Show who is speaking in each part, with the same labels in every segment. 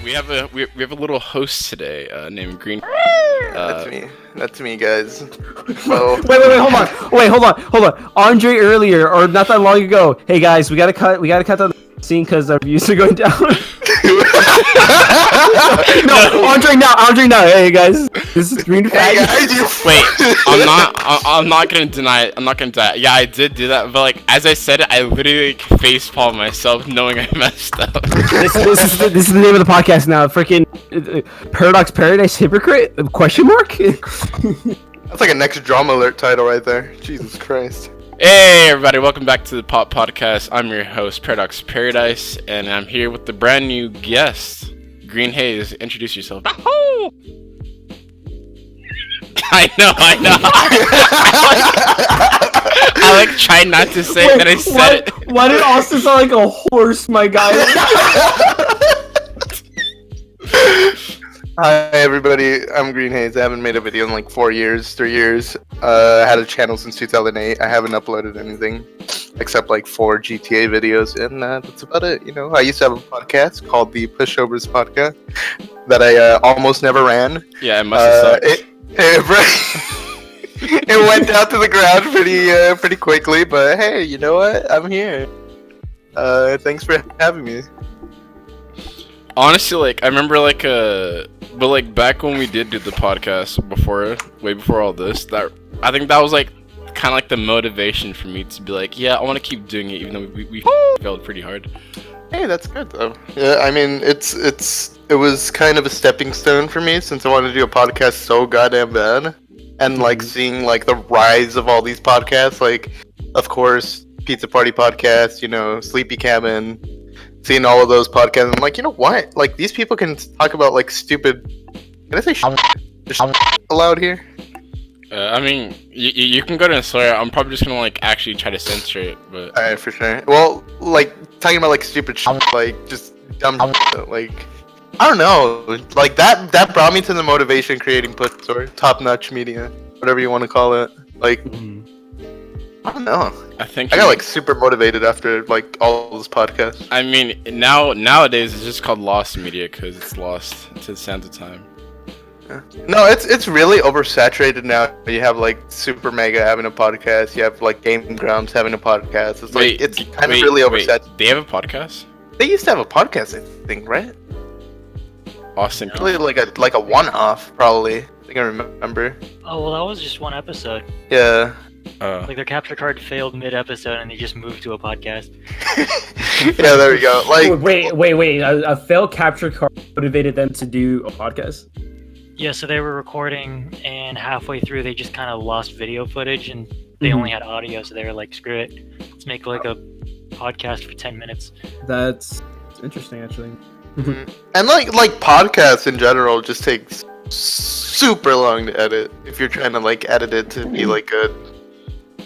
Speaker 1: we have a little host today named Green.
Speaker 2: That's me, guys.
Speaker 3: Wait, hold on. Andre earlier, or not that long ago. Hey guys, we gotta cut the scene because our views are going down. No, Andre now. Hey guys, this is Greenhaze.
Speaker 1: Wait, I'm not gonna deny it. I'm not gonna deny it. Yeah, I did do that, but like as I said it, I literally facepalmed myself knowing I messed up.
Speaker 3: This is the name of the podcast now. Freaking Paradox Paradise Hypocrite? Question mark?
Speaker 2: That's like a next drama alert title right there. Jesus Christ.
Speaker 1: Hey everybody, welcome back to the Pop Podcast. I'm your host, Paradox Paradise, and I'm here with the brand new guest, Greenhaze. Introduce yourself. I know. I like tried not to say it, then I said it.
Speaker 3: Why did Austin sound like a horse, my guy?
Speaker 2: Hi everybody, I'm Greenhaze. I haven't made a video in like 3 years. I had a channel since 2008. I haven't uploaded anything except like 4 GTA videos, and that's about it. You know, I used to have a podcast called the Pushovers Podcast that I almost never ran.
Speaker 1: Yeah, it must have sucked.
Speaker 2: It went down to the ground pretty quickly, but hey, you know what? I'm here. Thanks for having me.
Speaker 1: Honestly, like I remember but like back when we did do the podcast way before all this, that I think that was like kind of like the motivation for me to be like, yeah, I want to keep doing it even though we failed pretty hard.
Speaker 2: Hey, that's good though. Yeah, I mean, it was kind of a stepping stone for me since I wanted to do a podcast so goddamn bad, and like seeing like the rise of all these podcasts, like of course Pizza Party Podcast, you know, Sleepy Cabin. Seeing all of those podcasts, I'm like, you know what? Like, these people can talk about, like, stupid... Can I say allowed here?
Speaker 1: I mean, you can go ahead and swear. I'm probably just gonna, like, actually try to censor it, but...
Speaker 2: Alright, for sure. Well, like, talking about, like, stupid shit, like, just dumb shit, like... I don't know. Like, that brought me to the motivation creating top-notch media. Whatever you want to call it. Like... I don't know. I got like super motivated after like all those podcasts.
Speaker 1: I mean, nowadays it's just called lost media because it's lost to the sands of time.
Speaker 2: Yeah. No, it's really oversaturated now. You have like Super Mega having a podcast. You have like Game Grumps having a podcast. It's like it's kind of really oversaturated.
Speaker 1: They have a podcast?
Speaker 2: They used to have a podcast, I think, right?
Speaker 1: Austin.
Speaker 2: Really like a one-off, probably. I think I remember.
Speaker 4: Oh well, that was just one episode.
Speaker 2: Yeah.
Speaker 4: Like their capture card failed mid-episode and they just moved to a podcast.
Speaker 2: Yeah, there we go. Like,
Speaker 3: wait. A failed capture card motivated them to do a podcast?
Speaker 4: Yeah, so they were recording and halfway through they just kind of lost video footage and they only had audio, so they were like, screw it. Let's make like a podcast for 10 minutes.
Speaker 3: That's interesting, actually.
Speaker 2: And like podcasts in general just takes super long to edit if you're trying to like edit it to be like good.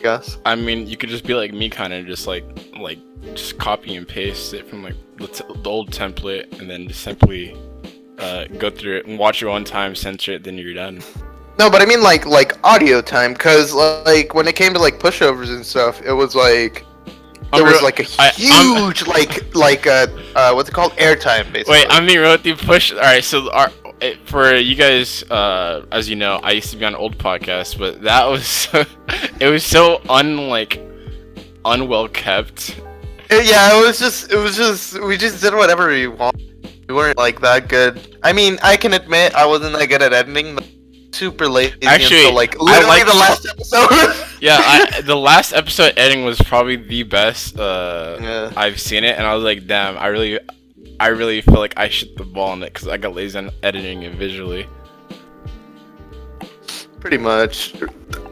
Speaker 2: Guess.
Speaker 1: I mean, you could just be like me, kind of just like just copy and paste it from like the old template, and then just simply go through it and watch it one time, censor it, then you're done.
Speaker 2: No, but I mean like audio time, cause like when it came to like pushovers and stuff, it was like there was like a huge what's it called, airtime basically.
Speaker 1: Wait, I'm being real with you. All right, so for you guys, as you know, I used to be on an old podcast, but that was it was so unwell kept.
Speaker 2: Yeah, it was just we just did whatever we wanted. We weren't like that good. I mean, I can admit I wasn't that good at editing, but super lazy.
Speaker 1: Actually,
Speaker 2: until, like literally the last episode.
Speaker 1: Yeah, the last episode editing was probably the best I've seen it, and I was like, damn, I really feel like I shit the ball on it because I got lazy on editing it visually.
Speaker 2: Pretty much.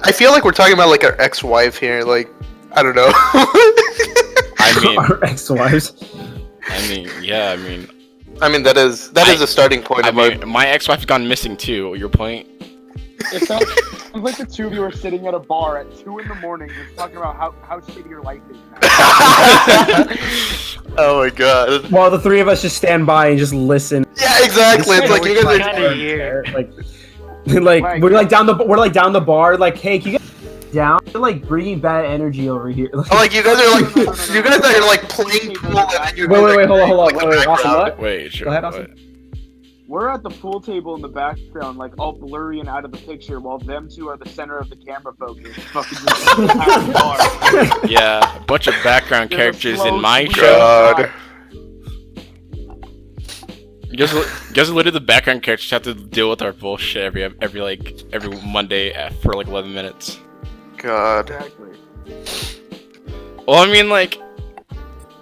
Speaker 2: I feel like we're talking about like our ex-wife here. Like, I don't know.
Speaker 1: I mean,
Speaker 3: our ex-wives.
Speaker 1: I mean, yeah.
Speaker 2: I mean that is a starting point.
Speaker 1: My ex-wife's gone missing too. Your point?
Speaker 5: It sounds like the two of you are sitting at a bar at 2 in the morning just talking about how shitty your life is now.
Speaker 2: Oh my god.
Speaker 3: While the three of us just stand by and just listen.
Speaker 2: Yeah, exactly. It's like you guys are
Speaker 4: here.
Speaker 3: Like we're like down the bar. Like, hey, can you guys down? You're like bringing bad energy over here.
Speaker 2: Like you guys are like you guys are like playing pool. And
Speaker 3: wait, hold on. Wait, Austin, what?
Speaker 1: Wait, sure.
Speaker 3: Go ahead, Austin.
Speaker 5: We're at the pool table in the background, like all blurry and out of the picture, while them two are the center of the camera focus. Fucking just at the bar.
Speaker 1: Yeah, a bunch of background
Speaker 5: There's a
Speaker 1: characters
Speaker 5: slow
Speaker 1: in my
Speaker 5: sweep.
Speaker 1: show.
Speaker 2: God.
Speaker 1: You guys are literally the background characters have to deal with our bullshit every Monday for like 11 minutes.
Speaker 2: God.
Speaker 5: Exactly.
Speaker 1: Well, I mean, like,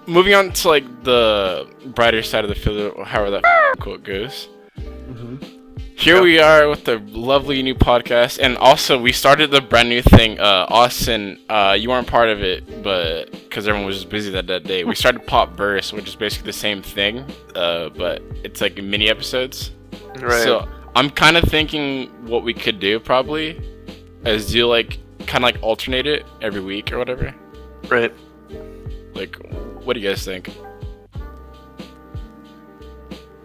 Speaker 1: moving on to like the brighter side of the field, or however that quote goes. Here we are with the lovely new podcast, and also we started the brand new thing. Austin, you weren't part of it, but because everyone was just busy that day, we started Pop Verse, which is basically the same thing, but it's like mini episodes.
Speaker 2: Right.
Speaker 1: So I'm kind of thinking what we could do probably is do like kind of like alternate it every week or whatever.
Speaker 2: Right.
Speaker 1: Like, what do you guys think?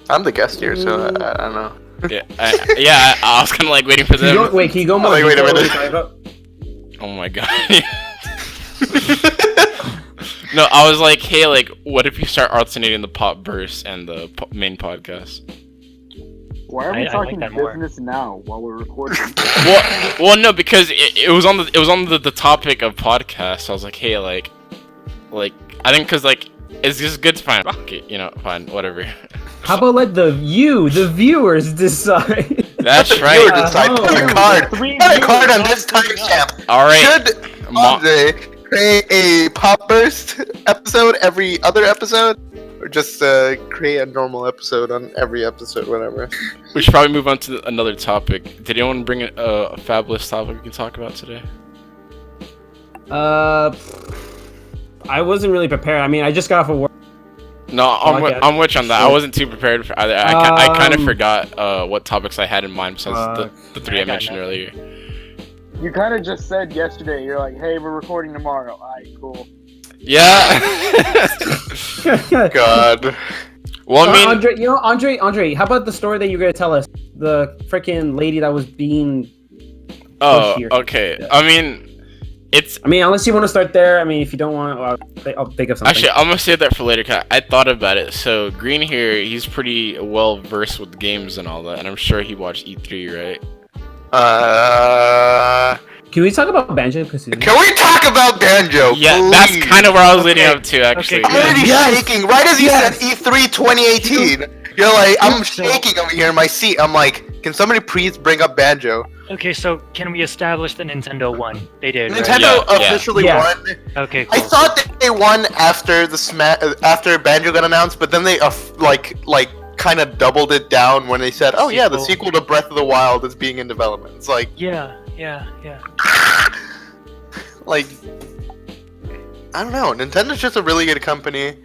Speaker 2: I'm the guest here, so I don't know.
Speaker 1: Yeah, I was kind of like waiting for them.
Speaker 3: Can you go more?
Speaker 2: Wait a
Speaker 3: detail
Speaker 2: minute.
Speaker 3: what you're talking about?
Speaker 1: Oh my god. No, I was like, hey, like, what if you start alternating the pop verse and the main podcast?
Speaker 5: Why are we
Speaker 4: I like
Speaker 5: talking
Speaker 4: that more.
Speaker 5: business now while we're recording?
Speaker 1: Well, no, because it was on the topic of podcast. So I was like, hey, like, I think because like it's just good to find, okay, you know, fine, whatever.
Speaker 3: How about let the viewers decide?
Speaker 1: That's
Speaker 2: You
Speaker 1: right.
Speaker 2: decide. Put a
Speaker 5: Oh.
Speaker 2: card.
Speaker 5: Three
Speaker 2: Put a card
Speaker 5: viewers
Speaker 2: on this
Speaker 5: not showing
Speaker 2: timestamp.
Speaker 1: All right.
Speaker 2: Should Andre create a pop burst episode every other episode, or just create a normal episode on every episode, whatever?
Speaker 1: We should probably move on to another topic. Did anyone bring a fabulous topic we can talk about today?
Speaker 3: I wasn't really prepared. I mean, I just got off of work.
Speaker 1: No, I'm with you on that. I
Speaker 3: So-
Speaker 1: wasn't too prepared for either. I kind of
Speaker 3: Um,
Speaker 1: forgot what topics I had in mind besides the three I
Speaker 4: I got
Speaker 1: mentioned
Speaker 4: nothing.
Speaker 1: earlier.
Speaker 5: You kind of just said yesterday, you're like, hey, we're recording tomorrow. Alright, cool.
Speaker 1: Yeah.
Speaker 2: God.
Speaker 1: Well, I mean,
Speaker 3: Andre, how about the story that you're gonna tell us? The freaking lady that was being.
Speaker 1: oh,
Speaker 3: here.
Speaker 1: okay.
Speaker 3: Yeah.
Speaker 1: I mean, it's
Speaker 3: I mean, unless you want to start there. I mean, if you don't want, I'll think of something.
Speaker 1: actually I'm gonna save that for later. 'Cause I thought about it. So Green here, he's pretty well versed with games and all that, and I'm sure he watched E3, right?
Speaker 3: Can we talk about Banjo? Because
Speaker 2: Can we talk about Banjo?
Speaker 1: Yeah,
Speaker 2: please?
Speaker 1: that's kind of where I was leading up to, actually.
Speaker 2: I'm already
Speaker 3: Yes.
Speaker 2: shaking. Right as you
Speaker 3: Yes.
Speaker 2: said E3 2018, you're like, I'm
Speaker 4: So-
Speaker 2: shaking over here in my seat. I'm like, can somebody please bring up Banjo?
Speaker 4: Okay, so can we establish that Nintendo won? They did, right?
Speaker 2: Nintendo
Speaker 1: Yeah, yeah.
Speaker 2: officially
Speaker 3: Yeah.
Speaker 2: won.
Speaker 4: Okay,
Speaker 2: I
Speaker 4: cool.
Speaker 2: thought that they won after after Banjo got announced, but then they kind of doubled it down when they said, "Oh yeah, the
Speaker 4: Sequel.
Speaker 2: sequel to Breath of the Wild is being in development." It's like,
Speaker 4: Yeah.
Speaker 2: like, I don't know. Nintendo's just a really good company.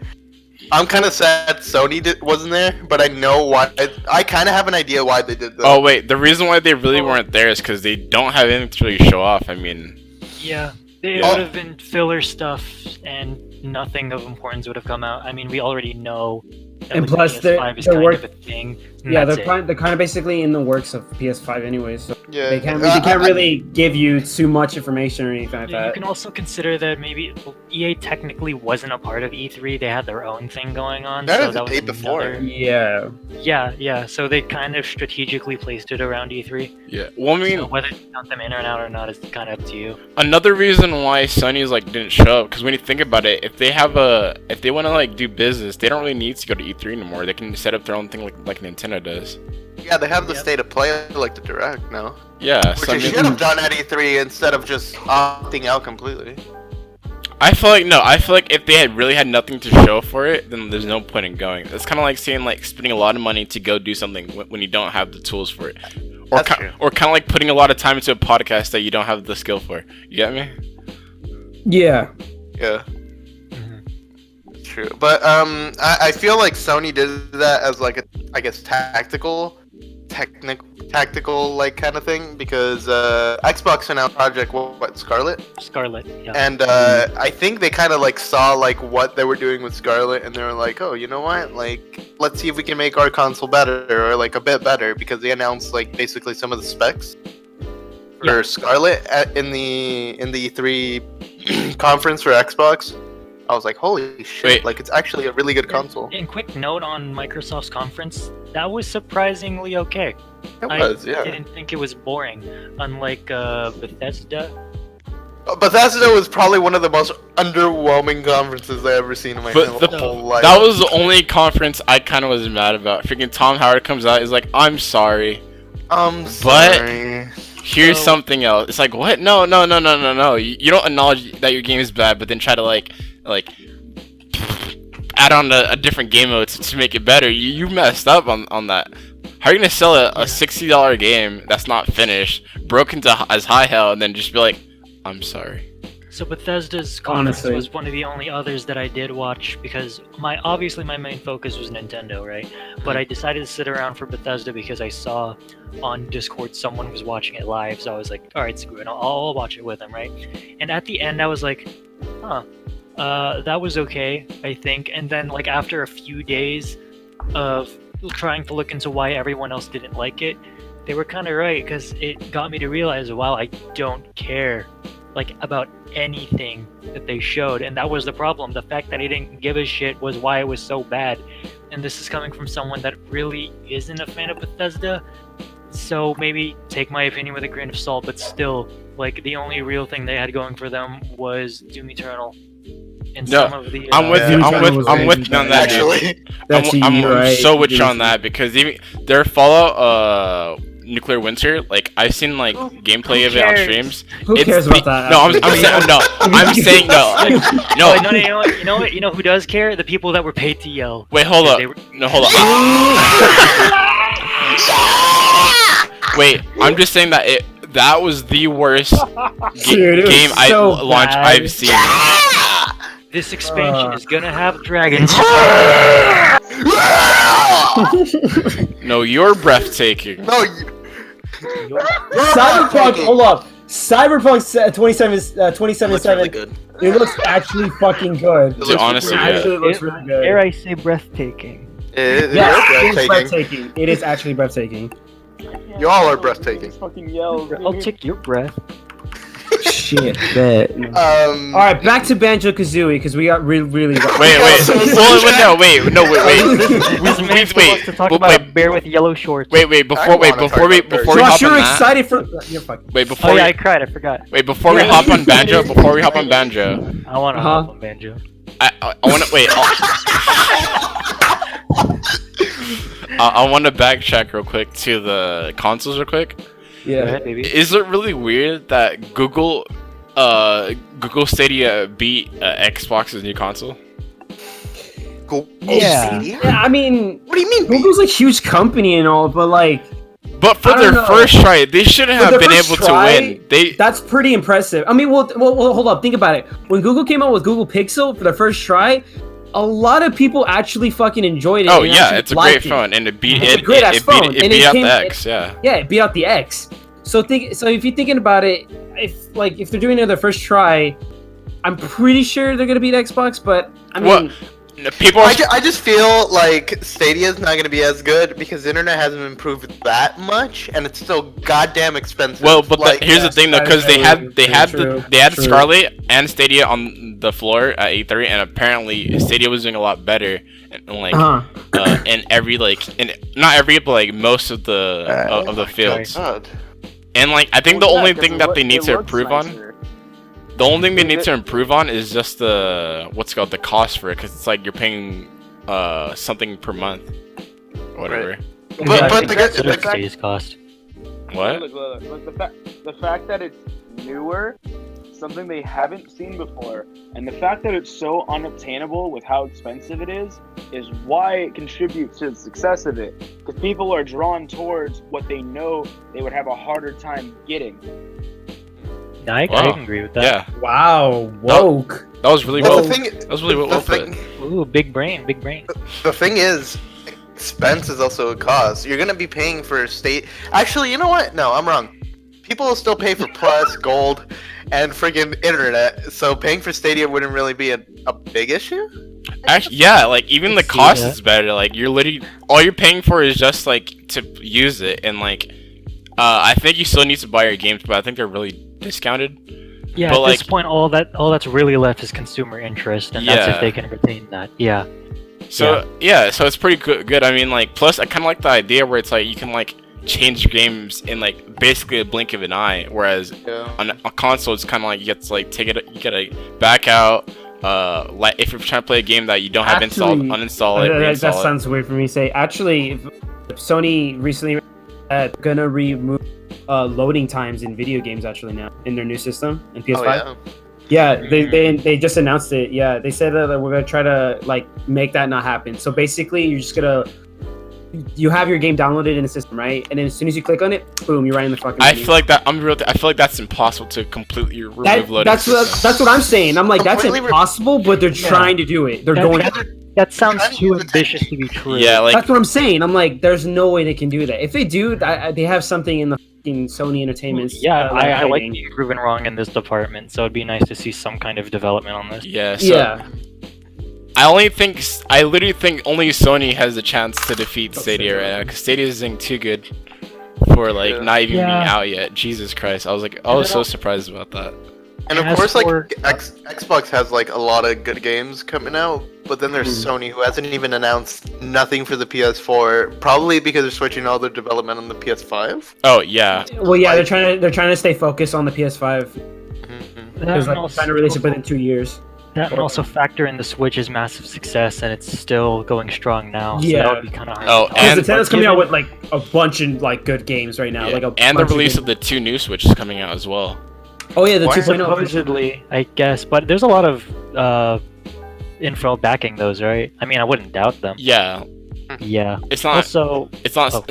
Speaker 2: I'm kind of sad Sony wasn't there, but I know why. I kind of have an idea why they did that.
Speaker 1: Oh wait, the reason why they really weren't there is because they don't have anything to really show off. I mean,
Speaker 4: Yeah. It
Speaker 2: Oh.
Speaker 4: would have been filler stuff, and nothing of importance would have come out. I mean, we already know. That
Speaker 3: And
Speaker 4: like, the
Speaker 3: plus, they're-
Speaker 4: PS5 is
Speaker 3: they're
Speaker 4: kind
Speaker 3: work-
Speaker 4: of a thing. and
Speaker 3: yeah,
Speaker 4: that's
Speaker 3: they're kind of basically in the works of PS5 anyways, so
Speaker 2: yeah,
Speaker 3: they can't
Speaker 2: I-
Speaker 3: really give you too much information or anything like
Speaker 4: Yeah, you
Speaker 3: that.
Speaker 4: can also consider that maybe EA technically wasn't a part of E3. They had their own thing going on.
Speaker 2: That
Speaker 4: so
Speaker 2: was the day before.
Speaker 4: another-
Speaker 3: Yeah.
Speaker 4: Yeah. So they kind of strategically placed it around E3.
Speaker 1: yeah. Well, I mean,
Speaker 4: So whether you count them in or out or not is kind of up to you.
Speaker 1: another reason why Sony's like didn't show up, because when you think about it, if they want to like do business, they don't really need to go to E3 anymore. They can set up their own thing like Nintendo does.
Speaker 2: Yeah, they have the
Speaker 4: Yep.
Speaker 2: state of play like the Direct now,
Speaker 1: Yeah.
Speaker 2: which
Speaker 1: So, I
Speaker 2: they
Speaker 1: mean,
Speaker 2: should have done at E3 instead of just opting out completely.
Speaker 1: I feel like if they had really had nothing to show for it, then there's no point in going. It's kind of like saying like spending a lot of money to go do something when you don't have the tools for it, or
Speaker 2: That's true.
Speaker 1: or kind of like putting a lot of time into a podcast that you don't have the skill for. You get me?
Speaker 3: Yeah.
Speaker 2: Yeah. True, but I feel like Sony did that as like a, I guess, tactical like kind of thing, because Xbox announced Project Scarlet,
Speaker 4: Scarlet. Yeah.
Speaker 2: and I think they kind of like saw like what they were doing with Scarlet, and they were like, oh, you know what, like let's see if we can make our console better or like a bit better, because they announced like basically some of the specs for Scarlet in the E3 conference for Xbox. I was like, holy shit!
Speaker 1: Wait.
Speaker 2: Like it's actually a really good console.
Speaker 4: And quick note on Microsoft's conference, that was surprisingly okay.
Speaker 2: It was,
Speaker 4: I
Speaker 2: yeah.
Speaker 4: didn't think it was boring, unlike Bethesda.
Speaker 2: Bethesda was probably one of the most underwhelming conferences I ever seen in my
Speaker 1: But
Speaker 2: whole life.
Speaker 1: that was the only conference I kind of was mad about. Freaking Tom Howard comes out, is like, I'm sorry.
Speaker 2: I'm sorry.
Speaker 1: Here's
Speaker 4: So-
Speaker 1: something else. It's like, what? No. You don't acknowledge that your game is bad, but then try to like add on a different game mode to make it better. You messed up on that. How are you gonna sell a $60 game that's not finished, broken to as high hell, and then just be like, I'm sorry?
Speaker 4: So Bethesda's conference
Speaker 3: Honestly.
Speaker 4: was one of the only others that I did watch because obviously my main focus was Nintendo, right? But I decided to sit around for Bethesda because I saw on Discord someone was watching it live, so I was like, all right, screw it, I'll watch it with them, right? And at the end, I was like, that was okay, I think. And then like after a few days of trying to look into why everyone else didn't like it, they were kind of right because it got me to realize, wow, I don't care like about anything that they showed, and that was the problem. The fact that I didn't give a shit was why it was so bad. And this is coming from someone that really isn't a fan of Bethesda, so maybe take my opinion with a grain of salt, but still, like, the only real thing they had going for them was Doom Eternal. And
Speaker 1: No,
Speaker 4: some of the
Speaker 1: I'm with you.
Speaker 3: Yeah.
Speaker 1: I'm with you on that. Dude.
Speaker 2: Actually,
Speaker 1: I'm
Speaker 3: right.
Speaker 1: so with you on that because even their Fallout Nuclear Winter, like I've seen like gameplay of it on
Speaker 4: cares?
Speaker 1: streams.
Speaker 3: Who
Speaker 1: It's
Speaker 3: cares about that?
Speaker 1: No, I'm saying no. No.
Speaker 4: Oh, no, you know who does care? The people that were paid to yell.
Speaker 1: Wait, hold
Speaker 4: Yeah,
Speaker 1: up.
Speaker 4: they were-
Speaker 1: No, hold up. Wait, I'm just saying that that was the worst
Speaker 3: Dude, it was
Speaker 1: game
Speaker 3: so
Speaker 1: launch
Speaker 3: bad.
Speaker 1: I've seen.
Speaker 4: This expansion is gonna have dragons.
Speaker 1: No, you're breathtaking.
Speaker 2: no,
Speaker 3: Cyberpunk, hold up. Cyberpunk 2077,
Speaker 2: really good.
Speaker 3: it looks actually fucking good.
Speaker 2: It
Speaker 1: Dude,
Speaker 2: looks
Speaker 1: honestly,
Speaker 2: really
Speaker 1: yeah.
Speaker 3: Actually, it looks really good.
Speaker 4: Dare I say breathtaking?
Speaker 2: It
Speaker 3: Yeah,
Speaker 2: is
Speaker 3: it is
Speaker 2: breathtaking.
Speaker 3: breathtaking. It is actually breathtaking.
Speaker 2: You all are breathtaking.
Speaker 5: Fucking yells.
Speaker 4: I'll
Speaker 5: dude.
Speaker 4: take your breath.
Speaker 3: Shit, bet.
Speaker 2: All
Speaker 3: Alright, back to Banjo Kazooie because we got really.
Speaker 1: Wait.
Speaker 2: So
Speaker 1: Well, wait.
Speaker 4: This man still wants to talk about a bear with yellow shorts.
Speaker 1: Wait. Before we
Speaker 3: Josh,
Speaker 1: hop
Speaker 3: you're
Speaker 1: on that.
Speaker 3: excited for. You're fucking.
Speaker 1: Wait,
Speaker 4: Oh
Speaker 1: before
Speaker 4: yeah, I
Speaker 1: we,
Speaker 4: cried. I forgot.
Speaker 1: wait, before we hop on Banjo.
Speaker 4: I want to
Speaker 3: Uh-huh.
Speaker 4: hop on banjo.
Speaker 1: I want to wait. I want to backtrack real quick to the consoles real quick.
Speaker 4: Go
Speaker 3: Yeah.
Speaker 4: ahead, baby.
Speaker 1: Is it really weird that Google Stadia beat Xbox's new console?
Speaker 3: Yeah. Yeah, I mean,
Speaker 2: What do you mean?
Speaker 3: Google's a huge company and all, but like,
Speaker 1: But for
Speaker 3: I
Speaker 1: their
Speaker 3: don't know.
Speaker 1: first try, they shouldn't
Speaker 3: For
Speaker 1: have
Speaker 3: their
Speaker 1: been
Speaker 3: first
Speaker 1: able
Speaker 3: try,
Speaker 1: to win. They
Speaker 3: that's pretty impressive. I mean, well, hold up, think about it. When Google came out with Google Pixel for the first try, a lot of people actually fucking enjoyed it.
Speaker 1: Oh
Speaker 3: and
Speaker 1: yeah,
Speaker 3: actually
Speaker 1: it's a
Speaker 3: liked
Speaker 1: great
Speaker 3: it.
Speaker 1: phone, and it beat
Speaker 3: It's a
Speaker 1: it.
Speaker 3: great ass
Speaker 1: It
Speaker 3: phone,
Speaker 1: beat, it
Speaker 3: and
Speaker 1: beat
Speaker 3: it
Speaker 1: out
Speaker 3: came-
Speaker 1: the X. Yeah.
Speaker 3: Yeah, it beat out the X. So if you're thinking about it, if they're doing it on their first try, I'm pretty sure they're gonna beat Xbox. But I mean,
Speaker 1: What? People are.
Speaker 2: I just feel like Stadia's not gonna be as good because the internet hasn't improved that much, and it's still goddamn expensive.
Speaker 1: Well, but
Speaker 2: like,
Speaker 1: here's the thing though,
Speaker 3: that
Speaker 1: because
Speaker 3: is
Speaker 1: they had
Speaker 3: true, true.
Speaker 1: Scarlet and Stadia on the floor at E3, and apparently Stadia was doing a lot better, and like in every not every, but like most of the fields.
Speaker 2: God.
Speaker 1: And like I think
Speaker 5: Well,
Speaker 1: the
Speaker 5: yeah,
Speaker 1: only
Speaker 5: 'cause
Speaker 1: thing
Speaker 5: it
Speaker 1: that
Speaker 5: loo-
Speaker 1: they need
Speaker 5: it
Speaker 1: to
Speaker 5: looks
Speaker 1: improve on.
Speaker 5: nicer.
Speaker 1: The only thing they need
Speaker 5: Is
Speaker 1: to
Speaker 5: it-
Speaker 1: improve on is just the the cost for it, because it's like you're paying something per month, or whatever.
Speaker 2: But the
Speaker 4: That's
Speaker 2: good-
Speaker 4: what
Speaker 2: the-
Speaker 4: Stadia's cost.
Speaker 1: What?
Speaker 5: Look, the fact that it's newer, something they haven't seen before, and the fact that it's so unobtainable with how expensive it is why it contributes to the success of it. Because people are drawn towards what they know they would have a harder time getting.
Speaker 4: I
Speaker 1: Wow.
Speaker 4: can agree with that.
Speaker 1: Yeah,
Speaker 3: wow, woke.
Speaker 1: that was really
Speaker 2: Well,
Speaker 1: well.
Speaker 2: the thing,
Speaker 1: That was really well
Speaker 2: the
Speaker 1: put.
Speaker 2: thing,
Speaker 4: Ooh, big brain, big brain.
Speaker 2: the thing is, expense is also a cost. You're gonna be paying for state. Actually, you know what? No, I'm wrong. People will still pay for Plus, Gold, and friggin' internet. So paying for Stadia wouldn't really be a big issue.
Speaker 1: Actually, yeah, like even the
Speaker 4: I see
Speaker 1: cost
Speaker 4: that.
Speaker 1: is better. Like you're literally all you're paying for is just like to use it, and like I think you still need to buy your games, but I think they're really discounted.
Speaker 4: Yeah,
Speaker 1: But,
Speaker 4: at this point, all that's really left is consumer interest, and that's
Speaker 1: Yeah.
Speaker 4: if they can retain that. Yeah.
Speaker 1: So so it's pretty good. I mean, like, plus I kind of like the idea where it's like you can like change games in like basically a blink of an eye, whereas on a console it's kind of like you get to like you gotta back out. Like if you're trying to play a game that you don't have installed, uninstall it.
Speaker 3: That
Speaker 1: Reinstall
Speaker 3: sounds weird for me to say. Actually, Sony recently gonna remove loading times in video games actually now in their new system in PS5.
Speaker 2: Oh, yeah.
Speaker 3: Yeah, they just announced it. Yeah, they said that we're gonna try to like make that not happen. So basically, you're just gonna you have your game downloaded in the system, right? And then as soon as you click on it, boom, you're right in the fucking.
Speaker 1: I
Speaker 3: menu.
Speaker 1: feel like that. I feel like that's impossible to completely remove loading.
Speaker 3: That's what I'm saying. I'm like, that's
Speaker 2: Completely
Speaker 3: impossible, but they're trying to do it. They're going.
Speaker 4: That sounds
Speaker 2: Trying to
Speaker 4: too
Speaker 2: use the
Speaker 4: ambitious to be true.
Speaker 1: Yeah, like
Speaker 3: That's what I'm saying. I'm like, there's no way they can do that. If they do, they have something in the fucking Sony Entertainment.
Speaker 4: Yeah, I like
Speaker 3: hiding.
Speaker 4: being proven wrong in this department, so it'd be nice to see some kind of development on this.
Speaker 1: yeah. So
Speaker 3: Yeah.
Speaker 1: I literally think only Sony has a chance to defeat Stadia right now, because Stadia isn't too good for like not even being out yet. Jesus Christ, I was so surprised about that.
Speaker 2: And of
Speaker 4: As
Speaker 2: course, like
Speaker 4: for-
Speaker 2: Xbox has like a lot of good games coming out, but then there's Sony, who hasn't even announced nothing for the PS4, probably because they're switching all their development on the PS5.
Speaker 1: Oh yeah,
Speaker 3: Well, yeah, they're trying to stay focused on the PS5
Speaker 2: Mm-hmm.
Speaker 3: because like they're trying to release it within 2 years.
Speaker 4: That and also factor in the Switch's massive success, and it's still going strong now. So
Speaker 3: Yeah.
Speaker 4: that would be kind of hard.
Speaker 1: Oh,
Speaker 4: to tell.
Speaker 3: Because
Speaker 1: and-
Speaker 3: Nintendo's coming out with like a bunch of like good games right now,
Speaker 1: yeah.
Speaker 3: like a
Speaker 1: And the
Speaker 3: bunch of
Speaker 1: release
Speaker 3: good-
Speaker 1: of the 2 new Switches coming out as well.
Speaker 3: Oh yeah, the
Speaker 2: Why is
Speaker 3: 2.0.
Speaker 4: Supposedly, I guess, but there's a lot of info backing those, right? I mean, I wouldn't doubt them.
Speaker 1: Yeah,
Speaker 4: Yeah.
Speaker 1: it's not
Speaker 4: Also,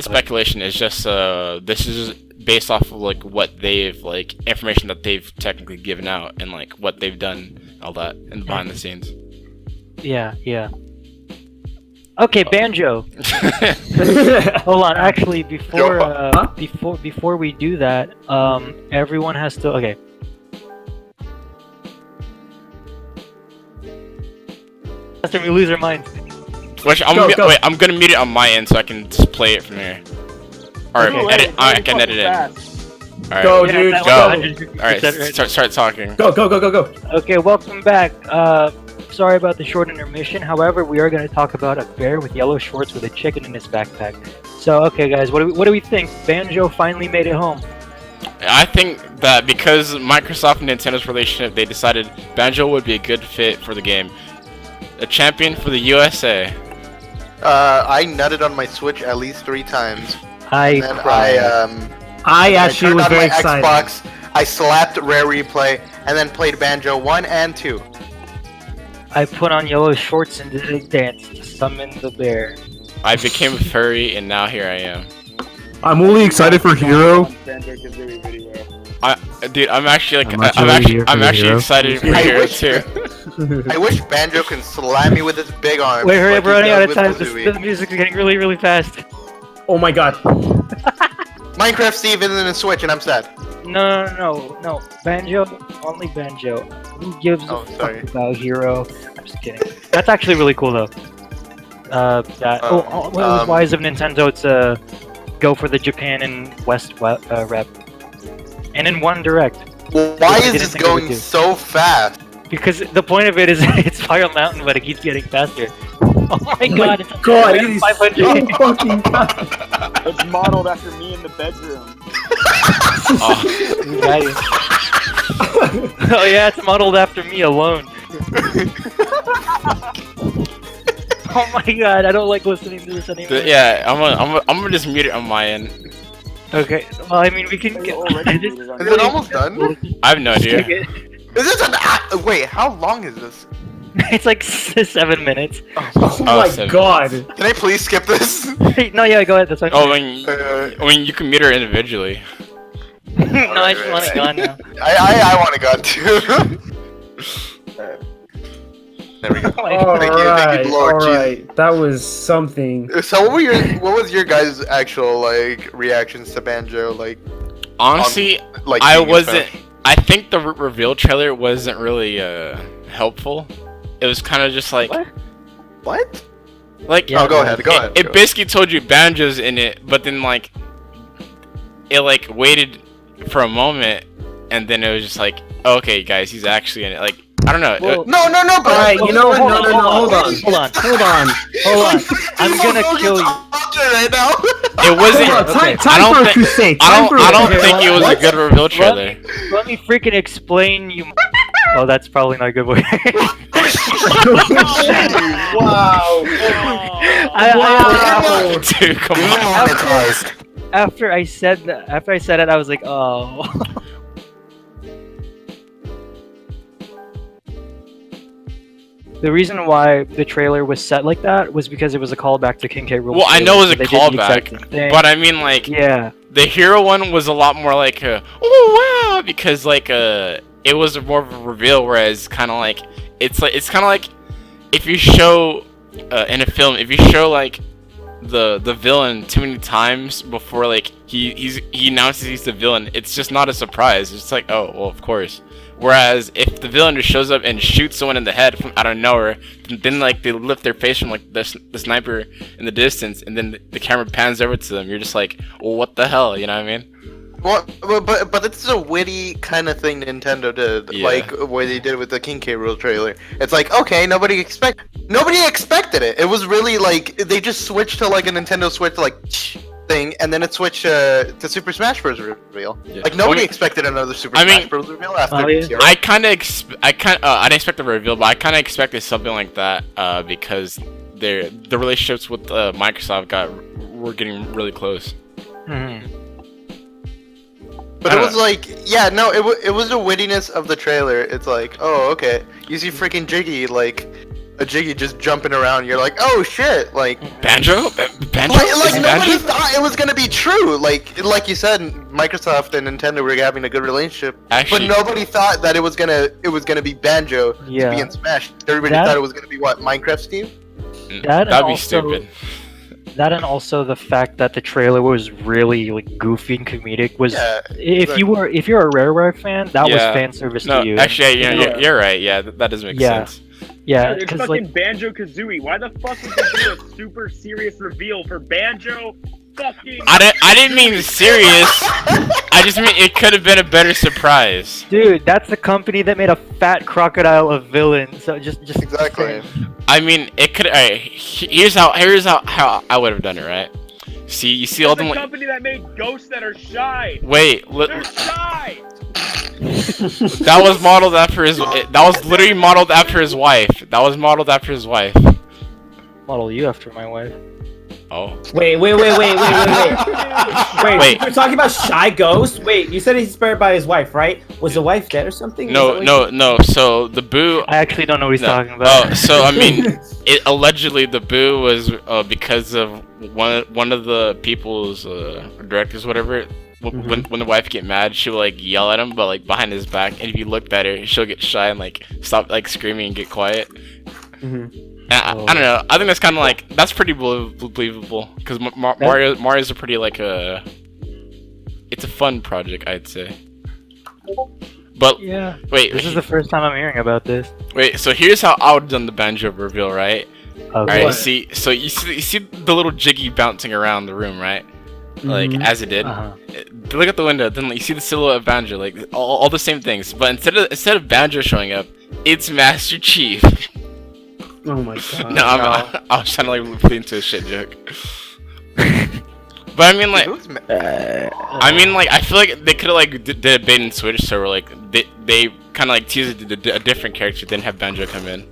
Speaker 1: speculation. It's just this is based off of like what they've like information that they've technically given out and like what they've done, all that, and behind the scenes.
Speaker 4: yeah. Okay, Banjo. Hold on. Actually, before we do that, everyone has to. Okay. After we lose our minds.
Speaker 1: Which
Speaker 3: Go.
Speaker 1: I'm gonna mute it on my end so I can just play it from here. Or
Speaker 4: Okay.
Speaker 1: I can edit it. Alright.
Speaker 3: Go,
Speaker 4: Yeah,
Speaker 3: dude,
Speaker 4: that
Speaker 3: go.
Speaker 4: was 100%
Speaker 1: Alright,
Speaker 4: right.
Speaker 1: start talking.
Speaker 3: Go.
Speaker 4: Okay, welcome back. Sorry about the short intermission. However, we are going to talk about a bear with yellow shorts with a chicken in his backpack. So, okay, guys, what do we think? Banjo finally made it home.
Speaker 1: I think that because Microsoft and Nintendo's relationship, they decided Banjo would be a good fit for the game. A champion for the USA.
Speaker 2: I nutted on my Switch at least 3 times.
Speaker 4: I
Speaker 2: And
Speaker 4: cried.
Speaker 3: I actually
Speaker 2: turned
Speaker 3: was
Speaker 2: on
Speaker 3: very
Speaker 2: my
Speaker 3: excited.
Speaker 2: Xbox, I slapped Rare Replay, and then played Banjo 1 and 2.
Speaker 4: I put on yellow shorts and did a dance to summon the bear.
Speaker 1: I became a furry, and now here I am.
Speaker 3: I'm only excited for Hero.
Speaker 1: Dude, I'm actually like,
Speaker 3: I'm actually
Speaker 1: I'm actually
Speaker 3: Hero.
Speaker 1: excited for
Speaker 2: I
Speaker 1: Hero
Speaker 2: wish-
Speaker 1: too.
Speaker 2: I wish Banjo can slam me with his big arm.
Speaker 4: Wait, hurry
Speaker 2: like
Speaker 4: up, we're running
Speaker 2: he
Speaker 4: out
Speaker 2: does
Speaker 4: of time.
Speaker 2: with Kazooie.
Speaker 4: The music's getting really, really fast.
Speaker 3: Oh my god.
Speaker 2: Minecraft Steve isn't in a Switch, and I'm sad.
Speaker 4: No. Banjo, only Banjo. Who gives
Speaker 2: Oh,
Speaker 4: a fuck
Speaker 2: sorry.
Speaker 4: about Hero? I'm just kidding. That's actually really cool though. It was wise of Nintendo to go for the Japan and West rep, and in one direct.
Speaker 2: Well, why
Speaker 4: I
Speaker 2: is
Speaker 4: didn't
Speaker 2: this
Speaker 4: think it would
Speaker 2: going
Speaker 4: do.
Speaker 2: so fast?
Speaker 4: Because the point of it is it's Spiral Mountain, but it keeps getting faster. Oh my god! It's
Speaker 3: God,
Speaker 4: it's
Speaker 3: it is
Speaker 4: 500.
Speaker 3: so fucking fast.
Speaker 5: It's modeled after me in the bedroom.
Speaker 4: Nice. Oh yeah, it's modeled after me alone. Oh my god, I don't like listening to this anymore.
Speaker 1: Yeah, I'm gonna just mute it on my end.
Speaker 4: Okay, well I mean we can get.
Speaker 2: Is it almost done?
Speaker 1: I have no idea.
Speaker 2: Is this an wait, how long is this?
Speaker 4: It's like 7 minutes.
Speaker 3: Oh my
Speaker 1: 7
Speaker 3: god.
Speaker 2: Can I please skip this?
Speaker 4: No, yeah, go ahead. That's fine.
Speaker 1: Oh, I mean, you can mute her individually.
Speaker 4: No, I just want it gone now.
Speaker 2: I want it gone too. There we go.
Speaker 3: Alright,
Speaker 2: Lord Jesus.
Speaker 3: alright. That was something.
Speaker 2: So what was your guys' actual like reactions to Banjo like?
Speaker 1: Honestly,
Speaker 2: Like
Speaker 1: I
Speaker 2: being a
Speaker 1: wasn't.
Speaker 2: fan?
Speaker 1: I think the reveal trailer wasn't really helpful. It was kind of just like,
Speaker 2: What?
Speaker 1: like
Speaker 4: Yeah,
Speaker 2: Oh, go ahead.
Speaker 1: it basically told you Banjo's in it, but then like it like waited for a moment, and then it was just like okay, guys, he's actually in it. Like, I don't know.
Speaker 4: Well,
Speaker 2: No, but
Speaker 3: Alright, you know what? No, hold on.
Speaker 4: Hold on. I'm gonna kill you.
Speaker 2: right now.
Speaker 1: it wasn't.
Speaker 3: Hold on,
Speaker 4: Okay.
Speaker 3: time for a crusade.
Speaker 1: I don't
Speaker 3: Okay,
Speaker 1: think it was
Speaker 3: what?
Speaker 1: a good reveal trailer.
Speaker 4: Let me freaking explain you. Oh, that's probably not a good word.
Speaker 3: Wow. Wow.
Speaker 1: Dude, come on.
Speaker 4: After I said it, I was like, oh. The reason why the trailer was set like that was because it was a callback to King K. Rool's
Speaker 1: Well, I know it was a
Speaker 4: trailer, so they did the exact
Speaker 1: callback,
Speaker 4: same thing.
Speaker 1: but I mean, like,
Speaker 4: Yeah.
Speaker 1: the hero one was a lot more like, oh wow, because like, it was more of a reveal, whereas kind of like, it's kind of like, if you show, in a film, if you show like, the villain too many times before like he announces he's the villain, it's just not a surprise. It's like, oh well, of course. Whereas if the villain just shows up and shoots someone in the head from out of nowhere, then like they lift their face from like the sniper in the distance, and then the camera pans over to them, you're just like, well, what the hell, you know what I mean?
Speaker 2: Well, but it's a witty kind of thing Nintendo did,
Speaker 1: Yeah.
Speaker 2: like what they did with the King K. Rool trailer. It's like, okay, nobody expected it. It was really like they just switched to like a Nintendo Switch like thing, and then it switched to Super Smash Bros. Reveal.
Speaker 1: Yeah.
Speaker 2: Like nobody
Speaker 1: Well,
Speaker 2: expected another Super
Speaker 1: I mean-
Speaker 2: Smash Bros. Reveal after
Speaker 4: Oh, yeah.
Speaker 2: Zero.
Speaker 1: I didn't expect the reveal, but I kind of expected something like that because the relationships with Microsoft were getting really close.
Speaker 4: Mhm.
Speaker 2: But
Speaker 1: I
Speaker 2: it
Speaker 1: don't
Speaker 2: was like, yeah, no, it was the wittiness of the trailer. It's like, oh, okay, you see freaking Jiggy, like a Jiggy just jumping around. You're like, oh shit, like.
Speaker 1: Banjo? Banjo?
Speaker 2: Like
Speaker 1: Is it
Speaker 2: nobody
Speaker 1: Banjo?
Speaker 2: thought it was gonna be true. Like you said, Microsoft and Nintendo were having a good relationship,
Speaker 1: Actually,
Speaker 2: but nobody thought that it was gonna be Banjo to
Speaker 4: Yeah.
Speaker 2: be in Smash. Everybody
Speaker 4: That-
Speaker 2: thought it was gonna be what, Minecraft Steve?
Speaker 4: That and
Speaker 1: that'd be
Speaker 4: also-
Speaker 1: stupid.
Speaker 4: That and also the fact that the trailer was really like goofy and comedic was.
Speaker 2: Yeah.
Speaker 4: If you're a Rare fan, that was
Speaker 1: Yeah.
Speaker 4: fan service
Speaker 1: No,
Speaker 4: to you.
Speaker 1: actually, yeah,
Speaker 5: Yeah.
Speaker 1: you're right. Yeah, that does make
Speaker 4: Yeah.
Speaker 1: sense.
Speaker 4: Yeah,
Speaker 5: It's
Speaker 4: because
Speaker 5: fucking
Speaker 4: like
Speaker 5: Banjo Kazooie. Why the fuck would they do a super serious reveal for Banjo? Fucking.
Speaker 1: I didn't mean serious. I just mean it could have been a better surprise.
Speaker 4: dude, that's the company that made a fat crocodile a villain. So just
Speaker 2: Exactly.
Speaker 1: I mean, it could. Alright, here's how I would have done it. Right? See, you see all
Speaker 5: That's
Speaker 1: the.
Speaker 5: the company that made ghosts that are shy.
Speaker 1: Wait,
Speaker 5: They're shy.
Speaker 1: that was modeled after his. That was literally modeled after his wife. That was modeled after his wife.
Speaker 4: model you after my wife.
Speaker 1: Oh.
Speaker 3: Wait. Wait,
Speaker 1: Wait.
Speaker 3: you're talking about Shy Ghost? Wait, you said he's inspired by his wife, right? Was the wife dead or something?
Speaker 1: No. So the boo.
Speaker 4: I actually don't know what he's
Speaker 1: No.
Speaker 4: talking about.
Speaker 1: Oh, so I mean, it allegedly the boo was because of one of the people's directors, whatever. When the wife get mad, she'll like yell at him, but like behind his back. And if you look at her, she'll get shy and like stop like screaming and get quiet. And I don't know. I think that's kind of like that's pretty believable because Mario's a pretty like it's a fun project, I'd say. But
Speaker 4: Yeah.
Speaker 1: wait,
Speaker 4: This is the first time I'm hearing about this.
Speaker 1: wait. So here's how I would have done the Banjo reveal, right?
Speaker 4: Okay.
Speaker 1: Alright,
Speaker 3: What?
Speaker 1: so you see the little Jiggy bouncing around the room, right? Like as it did.
Speaker 4: Uh-huh.
Speaker 1: Look at the window, then you see the silhouette of Banjo, like all the same things. But instead of Banjo showing up, it's Master Chief.
Speaker 3: Oh my god.
Speaker 1: No, I was trying to like put into a shit joke. But I mean like I feel like they could have like did a bait and switch, so we're like they kind of like teased a different character, then have Banjo come in.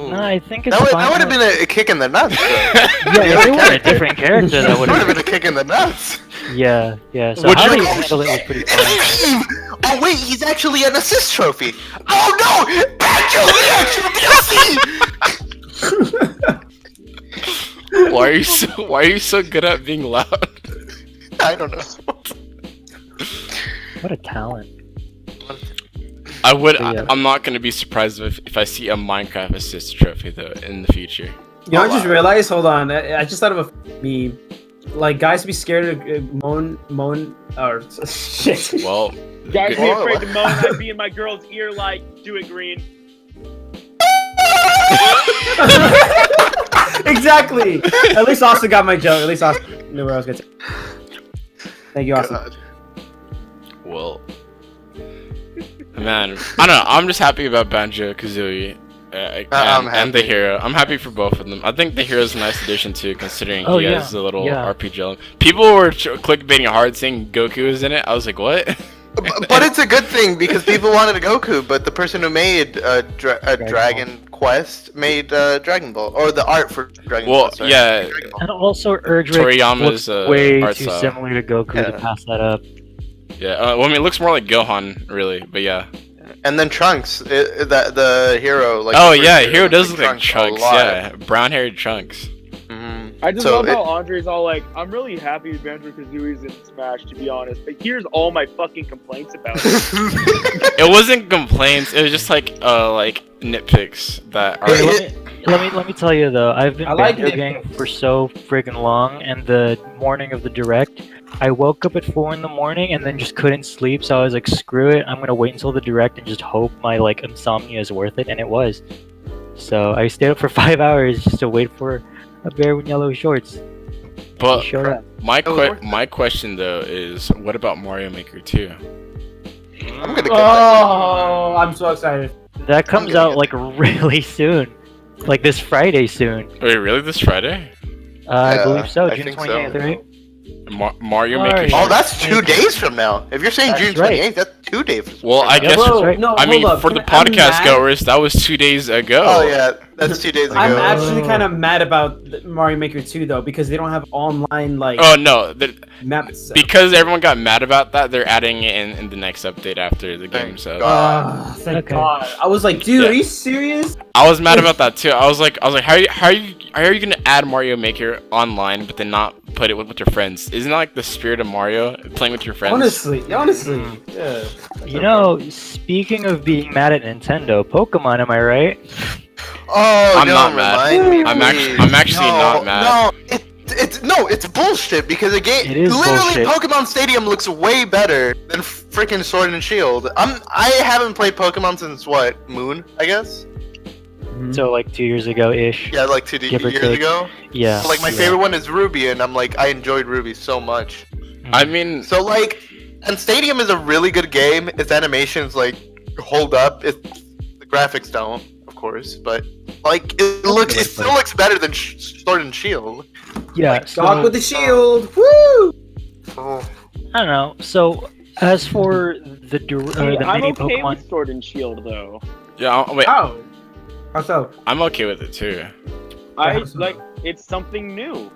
Speaker 4: No, I think it's
Speaker 2: That would have been a kick in the nuts. Though.
Speaker 4: Yeah, if it were a different character, that would
Speaker 2: That would
Speaker 4: have
Speaker 2: have been a kick in the nuts.
Speaker 4: Yeah. So
Speaker 1: Would
Speaker 4: how
Speaker 1: you-
Speaker 4: they handled it was pretty funny.
Speaker 2: Steve! Oh wait, he's actually an assist trophy. Oh no! Banjo, the actual DLC!
Speaker 1: Why are you so good at being loud?
Speaker 2: I don't know.
Speaker 4: What a talent. Yeah.
Speaker 1: I'm not gonna be surprised if I see a Minecraft assist trophy though in the future.
Speaker 3: You know, I just realized. Hold on, I just thought of a meme. Like guys be scared of moan or shit.
Speaker 1: Well,
Speaker 5: Guys, be
Speaker 2: Whoa.
Speaker 5: afraid to moan. I'd be in my girl's ear like, do it, Green.
Speaker 3: Exactly. At least Austin got my joke. At least Austin knew where I was going to. Thank you, Austin.
Speaker 2: God.
Speaker 1: well, Man, I don't know. I'm just happy about Banjo Kazooie. And the hero. I'm happy for both of them. I think the hero's a nice addition too, considering he has a little RPG element. People were clickbaiting hard saying Goku is in it. I was like, what?
Speaker 2: But it's a good thing because people wanted a Goku, but the person who made Dragon Quest made Dragon Ball, or the art for Dragon Ball. Sorry.
Speaker 1: Yeah.
Speaker 4: And also Erdrick
Speaker 1: Toriyama's
Speaker 4: looks way
Speaker 1: art
Speaker 4: too
Speaker 1: style.
Speaker 4: similar to Goku to pass that up.
Speaker 1: Yeah, well, I mean, it looks more like Gohan, really, but yeah.
Speaker 2: And then Trunks, the hero. Like
Speaker 1: oh yeah, hero does look like Trunks. Yeah, brown-haired Trunks.
Speaker 5: I just love how Andre's all like, I'm really happy Banjo-Kazooie's in Smash, to be honest, but here's all my fucking complaints about it.
Speaker 1: It wasn't complaints, it was just like nitpicks that are...
Speaker 4: Let me tell you though, I've been Banjo Gang for so friggin' long, and the morning of the direct, I woke up at 4 in the morning and then just couldn't sleep, so I was like, screw it, I'm gonna wait until the direct and just hope my like insomnia is worth it, and it was. So I stayed up for 5 hours just to wait for a bear with yellow shorts.
Speaker 1: But
Speaker 4: my
Speaker 1: question though is, what about Mario Maker 2?
Speaker 2: I'm gonna get
Speaker 3: I'm so excited.
Speaker 4: That comes out like really soon. Like this Friday soon.
Speaker 1: Wait, really? This Friday?
Speaker 4: I believe so.
Speaker 2: I
Speaker 4: June
Speaker 2: think
Speaker 4: 28th,
Speaker 2: so.
Speaker 4: right?
Speaker 1: Mario Maker.
Speaker 2: Oh, that's 2 days from now. If you're saying June 28th, that's 2 days.
Speaker 1: Well, I guess. I mean, for the podcast goers, that was 2 days ago.
Speaker 2: Oh yeah, that's 2 days ago.
Speaker 3: I'm actually kind of mad about Mario Maker 2 though, because they don't have online like.
Speaker 1: Oh no,
Speaker 3: maps.
Speaker 1: Because everyone got mad about that, they're adding it in the next update after the game. So.
Speaker 3: Thank God. I was like, dude, are you serious?
Speaker 1: I was mad about that too. I was like, how are you gonna add Mario Maker online, but then not put it with your friends? Isn't that like the spirit of Mario, playing with your friends?
Speaker 3: Honestly, yeah.
Speaker 4: You know, speaking of being mad at Nintendo, Pokemon, am I right?
Speaker 2: Oh,
Speaker 1: I'm not mad. I'm actually not mad.
Speaker 2: No, it's bullshit because the game literally Pokemon Stadium looks way better than freaking Sword and Shield. I haven't played Pokemon since what, Moon, I guess.
Speaker 4: So like 2 years ago ish.
Speaker 2: Yeah, like 2 years ago.
Speaker 4: Yeah.
Speaker 2: So, like my favorite one is Ruby, and I'm like I enjoyed Ruby so much.
Speaker 1: I mean,
Speaker 2: so like, and Stadium is a really good game. Its animations like hold up. The graphics don't, of course, but like it still looks better than Sword and Shield.
Speaker 4: Yeah.
Speaker 2: Like,
Speaker 3: Dog with the shield. Woo!
Speaker 2: Oh.
Speaker 4: I don't know. So as for the
Speaker 5: I'm
Speaker 4: mini
Speaker 5: okay
Speaker 4: Pokemon,
Speaker 5: with Sword and Shield though.
Speaker 1: yeah. Wait.
Speaker 3: How? How so?
Speaker 1: I'm okay with it too.
Speaker 5: It's something new.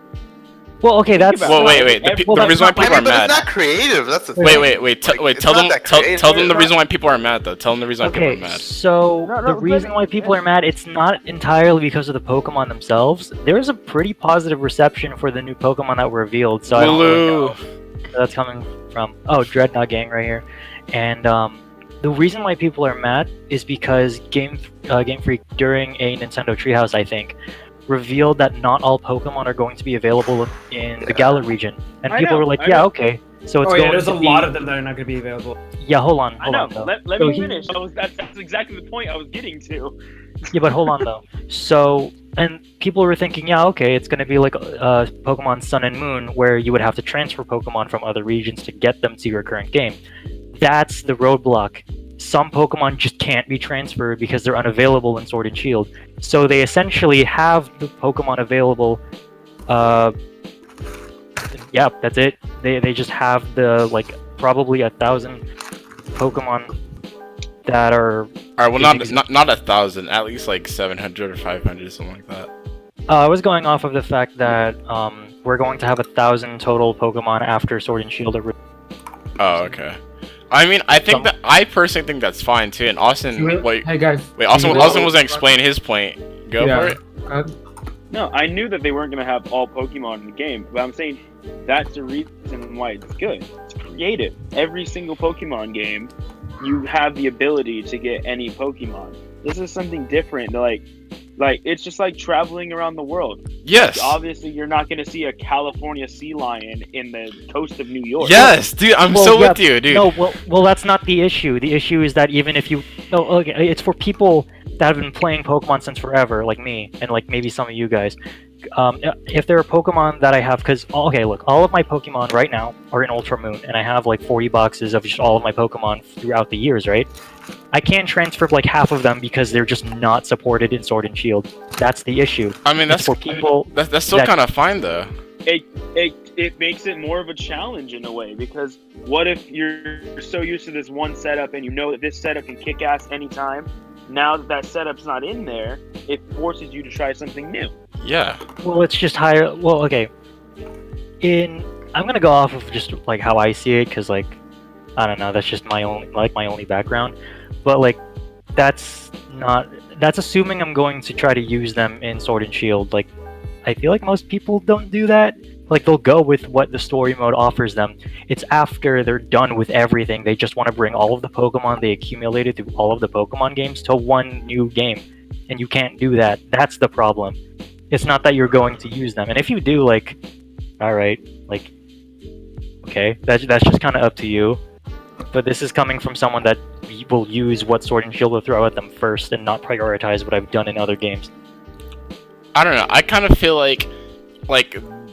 Speaker 4: well, okay, that's
Speaker 1: Well, wait. The reason why people are
Speaker 2: But
Speaker 1: mad.
Speaker 2: it's not creative. That's the thing.
Speaker 1: Wait. Tell them the reason why people are mad though. Tell them the reason why people are
Speaker 4: okay.
Speaker 1: mad.
Speaker 4: So the reason why people are mad, it's not entirely because of the Pokemon themselves. There's a pretty positive reception for the new Pokemon that were revealed. So I don't really know where that's coming from. Oh, Dreadnought Gang right here, and the reason why people are mad is because Game Freak during a Nintendo Treehouse, I think, revealed that not all Pokemon are going to be available in the Galar region, and people were like, "Yeah, okay." So it's
Speaker 3: there's a lot of them that are not going to be available.
Speaker 4: Yeah, hold on
Speaker 5: Let
Speaker 4: though.
Speaker 5: me finish. That's exactly the point I was getting to.
Speaker 4: Yeah, but hold on though. So, and people were thinking, yeah, okay, it's going to be like Pokemon Sun and Moon, where you would have to transfer Pokemon from other regions to get them to your current game. That's the roadblock. Some Pokemon just can't be transferred because they're unavailable in Sword and Shield. So they essentially have the Pokemon available. Yeah, that's it. They just have the like probably 1,000 Pokemon that are.
Speaker 1: Alright, well, not 1,000. At least like 700 or 500, something like that.
Speaker 4: I was going off of the fact that we're going to have 1,000 total Pokemon after Sword and Shield are.
Speaker 1: Oh, okay. I mean, I personally think that's fine too. And Austin, wait,
Speaker 3: Hey guys.
Speaker 1: Austin was gonna explain his point. Go for it.
Speaker 5: No, I knew that they weren't going to have all Pokemon in the game, but I'm saying that's the reason why it's good. It's creative. Every single Pokemon game, you have the ability to get any Pokemon. This is something different. Like it's just like traveling around the world.
Speaker 1: Yes.
Speaker 5: Like, obviously, you're not going to see a California sea lion in the coast of New York.
Speaker 1: Yes, dude. I'm with you, dude.
Speaker 4: No, well, that's not the issue. The issue is that even if you, okay, it's for people that have been playing Pokemon since forever, like me, and like maybe some of you guys. if there are Pokemon that I have, because okay, look, all of my Pokemon right now are in Ultra Moon, and I have like 40 boxes of just all of my Pokemon throughout the years, right? I can't transfer like half of them because they're just not supported in Sword and Shield. That's the issue.
Speaker 1: I mean, that's
Speaker 4: for people.
Speaker 1: That's still kind of fine though.
Speaker 5: It makes it more of a challenge in a way, because what if you're so used to this one setup and you know that this setup can kick ass anytime? Now that setup's not in there, it forces you to try something new.
Speaker 1: Yeah.
Speaker 4: Well, it's just higher. Well, okay. I'm gonna go off of just like how I see it, because like I don't know, that's just my only background. But like that's assuming I'm going to try to use them in Sword and Shield. Like I feel like most people don't do that. Like they'll go with what the story mode offers them. It's after they're done with everything, they just want to bring all of the Pokemon they accumulated through all of the Pokemon games to one new game. And you can't do that. That's the problem. It's not that you're going to use them. And if you do, like, alright, like, okay, that's just kind of up to you. But this is coming from someone that will use what Sword and Shield will throw at them first and not prioritize what I've done in other games.
Speaker 1: I don't know. I kind of feel like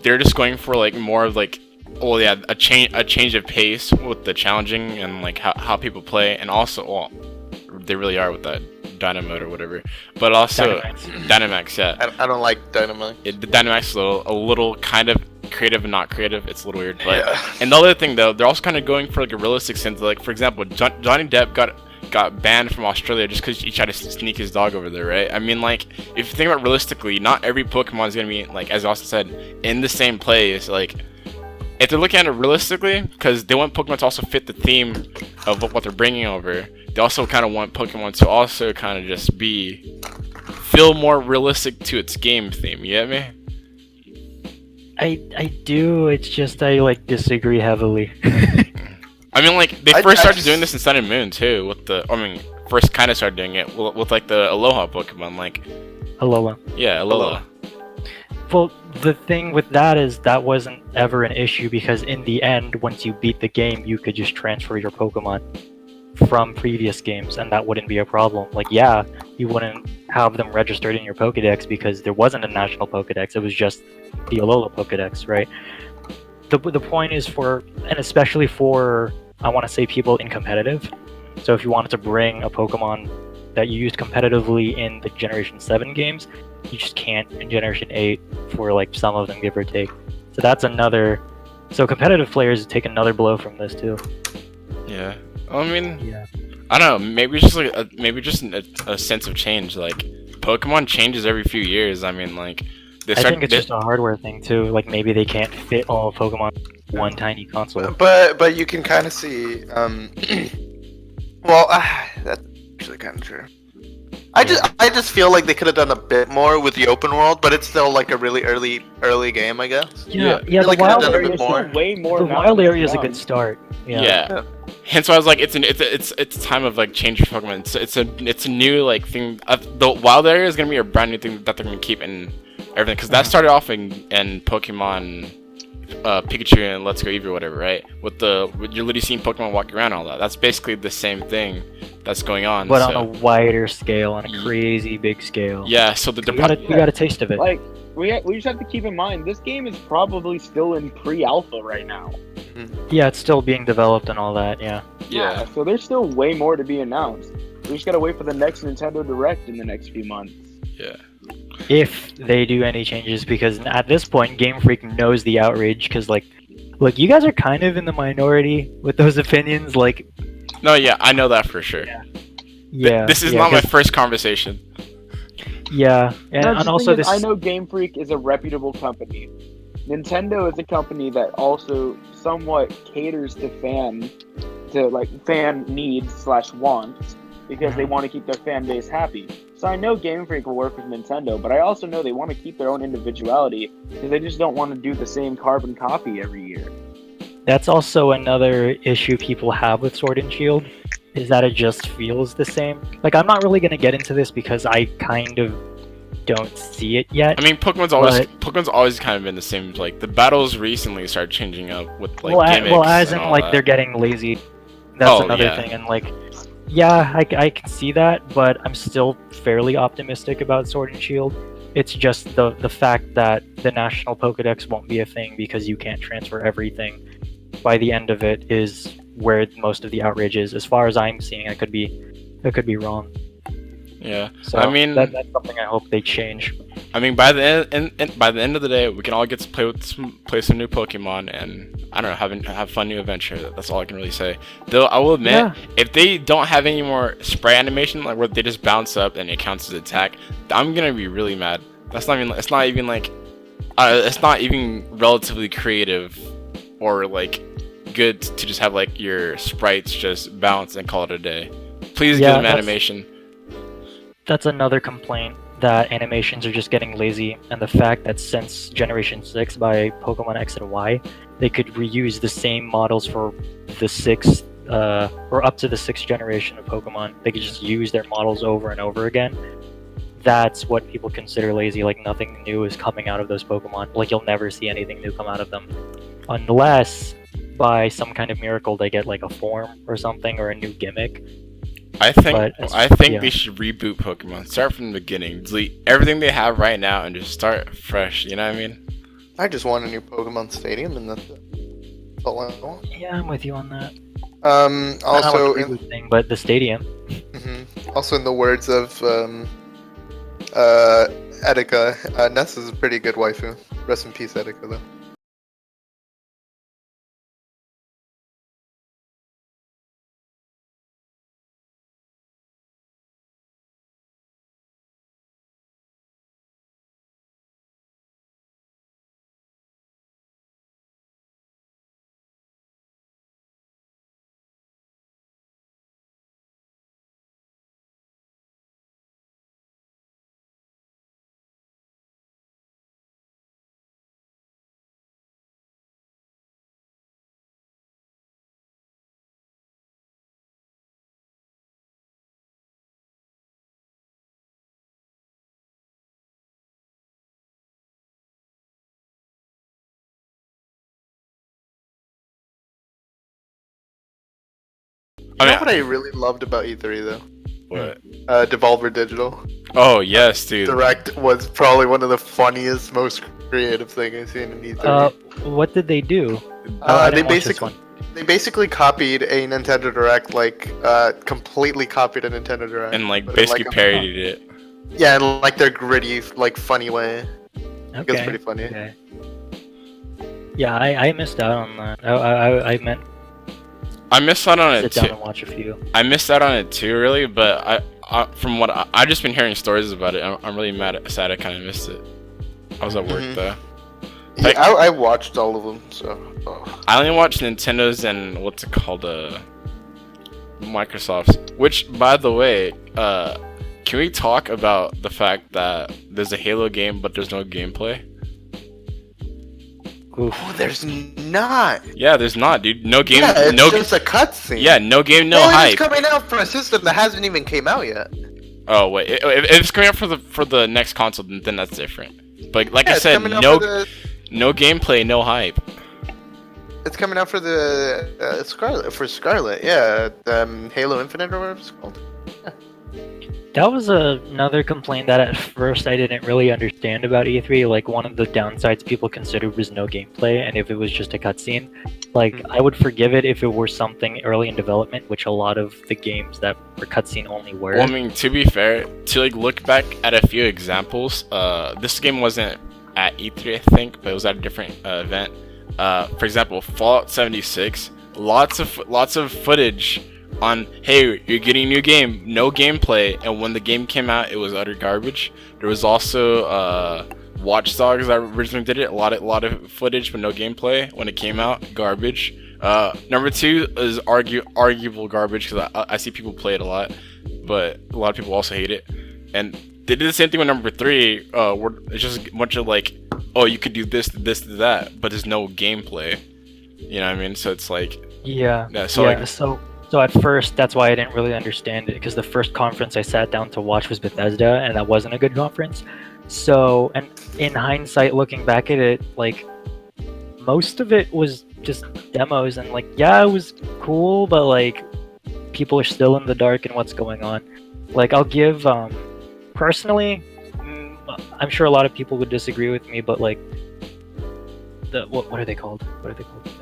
Speaker 1: they're just going for like more of like, well, yeah, a change of pace with the challenging and like how people play, and also, well, they really are with that Dynamite or whatever, but also Dynamax, yeah.
Speaker 2: I don't like Dynamite.
Speaker 1: The Dynamax is a little kind of creative and not creative. It's a little weird, but and the other thing though, they're also kind of going for like a realistic sense. Like for example, Johnny Depp got banned from Australia just because he tried to sneak his dog over there, right? I mean, like, if you think about it realistically, not every Pokemon is gonna be, like, as Austin said, in the same place. Like, if they're looking at it realistically, because they want Pokemon to also fit the theme of what they're bringing over, they also kind of want Pokemon to also kind of just feel more realistic to its game theme. You get me?
Speaker 4: I do. It's just I like disagree heavily.
Speaker 1: I mean, like, they first started doing this in Sun and Moon, too, first kind of started doing it with, like, the Aloha Pokemon, like...
Speaker 4: Alola.
Speaker 1: Yeah, Alola.
Speaker 4: Well, the thing with that is that wasn't ever an issue, because in the end, once you beat the game, you could just transfer your Pokemon from previous games, and that wouldn't be a problem. Like, yeah, you wouldn't have them registered in your Pokedex because there wasn't a national Pokedex, it was just the Alola Pokedex, right? The point is and especially for, I want to say, people in competitive. So if you wanted to bring a Pokemon that you used competitively in the Generation 7 games, you just can't in Generation 8 for like some of them, give or take. So that's another... So competitive players take another blow from this too.
Speaker 1: Yeah. I mean,
Speaker 4: yeah.
Speaker 1: I don't know, maybe just like a sense of change. Like, Pokemon changes every few years. I mean, like...
Speaker 4: I think it's just a hardware thing too. Like maybe they can't fit all Pokemon in one tiny console.
Speaker 2: But you can kind of see. Well, that's actually kind of true. I just feel like they could have done a bit more with the open world, but it's still like a really early game, I guess.
Speaker 4: Yeah.
Speaker 2: The
Speaker 4: Like
Speaker 2: wild
Speaker 5: area is way more.
Speaker 4: The wild area is a good start.
Speaker 1: Yeah. Hence why I was like, it's time of like change for Pokemon. It's a new like thing. The wild area is gonna be a brand new thing that they're gonna keep in everything, because that started off in Pokemon Pikachu and Let's Go Eevee or whatever, right? With you're literally seeing Pokemon walking around and all that. That's basically the same thing that's going on.
Speaker 4: But on a wider scale, on a crazy big scale.
Speaker 1: Yeah, so we
Speaker 4: got a taste of it.
Speaker 5: Like, we just have to keep in mind, this game is probably still in pre-alpha right now.
Speaker 4: Yeah, it's still being developed and all that, yeah.
Speaker 1: Yeah.
Speaker 5: So there's still way more to be announced. We just gotta wait for the next Nintendo Direct in the next few months.
Speaker 1: Yeah.
Speaker 4: If they do any changes, because at this point, Game Freak knows the outrage, because, like, look, you guys are kind of in the minority with those opinions, like...
Speaker 1: No, yeah, I know that for sure.
Speaker 4: Yeah.
Speaker 1: This is not my first conversation.
Speaker 4: Yeah, and also this...
Speaker 5: I know Game Freak is a reputable company. Nintendo is a company that also somewhat caters to fan needs / wants, because they want to keep their fan base happy. So I know Game Freak will work with Nintendo, but I also know they want to keep their own individuality, because they just don't want to do the same carbon copy every year.
Speaker 4: That's also another issue people have with Sword and Shield, is that it just feels the same. Like, I'm not really going to get into this because I kind of don't see it yet.
Speaker 1: I mean, Pokemon's always kind of been the same. Like, the battles recently started changing up with, like, gimmicks.
Speaker 4: Well, as in, like,
Speaker 1: that.
Speaker 4: they're getting lazy. That's another thing, and, like... Yeah, I can see that, but I'm still fairly optimistic about Sword and Shield. It's just the fact that the national Pokedex won't be a thing because you can't transfer everything. By the end of it is where most of the outrage is. As far as I'm seeing, I could be wrong.
Speaker 1: Yeah,
Speaker 4: So
Speaker 1: I mean,
Speaker 4: that's something I hope they change.
Speaker 1: I mean, by the end of the day, we can all get to play some new Pokemon, and I don't know, have fun new adventure. That's all I can really say. Though I will admit,
Speaker 4: Yeah.
Speaker 1: if they don't have any more spray animation, like where they just bounce up and it counts as attack, I'm gonna be really mad. It's not even relatively creative, or like good to just have like your sprites just bounce and call it a day. Please give them animation.
Speaker 4: That's another complaint, that animations are just getting lazy, and the fact that since Generation 6 by Pokemon X and Y, they could reuse the same models for the sixth, or up to the 6th generation of Pokemon. They could just use their models over and over again. That's what people consider lazy, like nothing new is coming out of those Pokemon. Like you'll never see anything new come out of them. Unless, by some kind of miracle, they get like a form or something, or a new gimmick.
Speaker 1: I think
Speaker 4: yeah.
Speaker 1: they should reboot Pokemon. Start from the beginning. Delete everything they have right now and just start fresh. You know what I mean?
Speaker 2: I just want a new Pokemon Stadium, and that's it. That's all I want.
Speaker 4: Yeah, I'm with you on that.
Speaker 2: Also,
Speaker 4: Not a reboot thing, but the stadium.
Speaker 2: Also in the words of Etika, Ness is a pretty good waifu. Rest in peace, Etika, though. You know what I really loved about E3 though?
Speaker 1: What?
Speaker 2: Devolver Digital
Speaker 1: Oh yes, dude.
Speaker 2: Direct was probably one of the funniest, most creative thing I've seen in E3.
Speaker 4: What did they do?
Speaker 2: They basically copied a Nintendo Direct, like completely copied a Nintendo Direct,
Speaker 1: And like
Speaker 2: but in,
Speaker 1: basically
Speaker 2: like,
Speaker 1: parodied it.
Speaker 2: Yeah, in like their gritty, like funny way. I think it's pretty funny.
Speaker 4: Okay. Yeah, I missed out on that. I meant
Speaker 1: I missed out on it
Speaker 4: sit
Speaker 1: too.
Speaker 4: down and watch a few.
Speaker 1: I missed out on it too, really. But from what I just been hearing stories about it, I'm really sad I kind of missed it. I was at work though. Like,
Speaker 2: Yeah, I watched all of them, so. Oh.
Speaker 1: I only watched Nintendo's and what's it called, Microsoft's. Which, by the way, can we talk about the fact that there's a Halo game but there's no gameplay?
Speaker 4: Oof.
Speaker 2: Oh, there's not.
Speaker 1: Yeah, there's not, dude. No game.
Speaker 2: Yeah, it's
Speaker 1: no.
Speaker 2: just a cutscene.
Speaker 1: Yeah, no game, no
Speaker 2: Oh,
Speaker 1: hype.
Speaker 2: it's coming out for a system that hasn't even came out yet.
Speaker 1: Oh wait, if it's coming out for the next console, then that's different. But like
Speaker 2: Yeah,
Speaker 1: I
Speaker 2: it's
Speaker 1: said,
Speaker 2: coming out
Speaker 1: no
Speaker 2: for the-
Speaker 1: no gameplay, no hype.
Speaker 2: It's coming out for the Scarlet. Yeah, Halo Infinite or whatever it's called.
Speaker 4: That was another complaint that at first I didn't really understand about E3. Like, one of the downsides people considered was no gameplay, and if it was just a cutscene. Like, I would forgive it if it were something early in development, which a lot of the games that were cutscene only were.
Speaker 1: Well, I mean, to be fair, to like look back at a few examples, this game wasn't at E3, I think, but it was at a different event. For example, Fallout 76, lots of footage on, hey, you're getting a new game, no gameplay, and when the game came out, it was utter garbage. There was also Watch Dogs that originally did it, a lot of footage but no gameplay when it came out, garbage. Number 2 is arguable garbage because I see people play it a lot, but a lot of people also hate it. And they did the same thing with number 3. Where it's just a bunch of like, oh, you could do this, that, but there's no gameplay. You know what I mean? So it's like,
Speaker 4: So at first, that's why I didn't really understand it, because the first conference I sat down to watch was Bethesda, and that wasn't a good conference. So, and in hindsight, looking back at it, like, most of it was just demos, and like, yeah, it was cool, but like, people are still in the dark in what's going on. Like, I'll give, personally, I'm sure a lot of people would disagree with me, but like what are they called?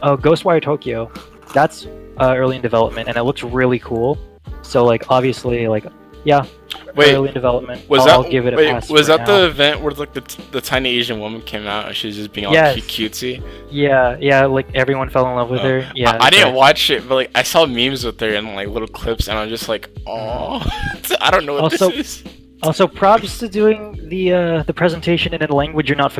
Speaker 4: Oh, Ghostwire Tokyo. That's early in development, and it looks really cool. So like obviously like yeah.
Speaker 1: Wait,
Speaker 4: early in development.
Speaker 1: was
Speaker 4: I'll
Speaker 1: that
Speaker 4: give it a
Speaker 1: wait?
Speaker 4: pass
Speaker 1: Was
Speaker 4: for
Speaker 1: that
Speaker 4: now.
Speaker 1: the event where like the tiny Asian woman came out and she was just being all
Speaker 4: Yes.
Speaker 1: cutesy?
Speaker 4: Yeah, like everyone fell in love with her. Yeah,
Speaker 1: I didn't
Speaker 4: okay.
Speaker 1: watch it, but like I saw memes with her and like little clips, and I'm just like, oh, I don't know what
Speaker 4: Also-
Speaker 1: this is.
Speaker 4: Also, props to doing the presentation in a language you're not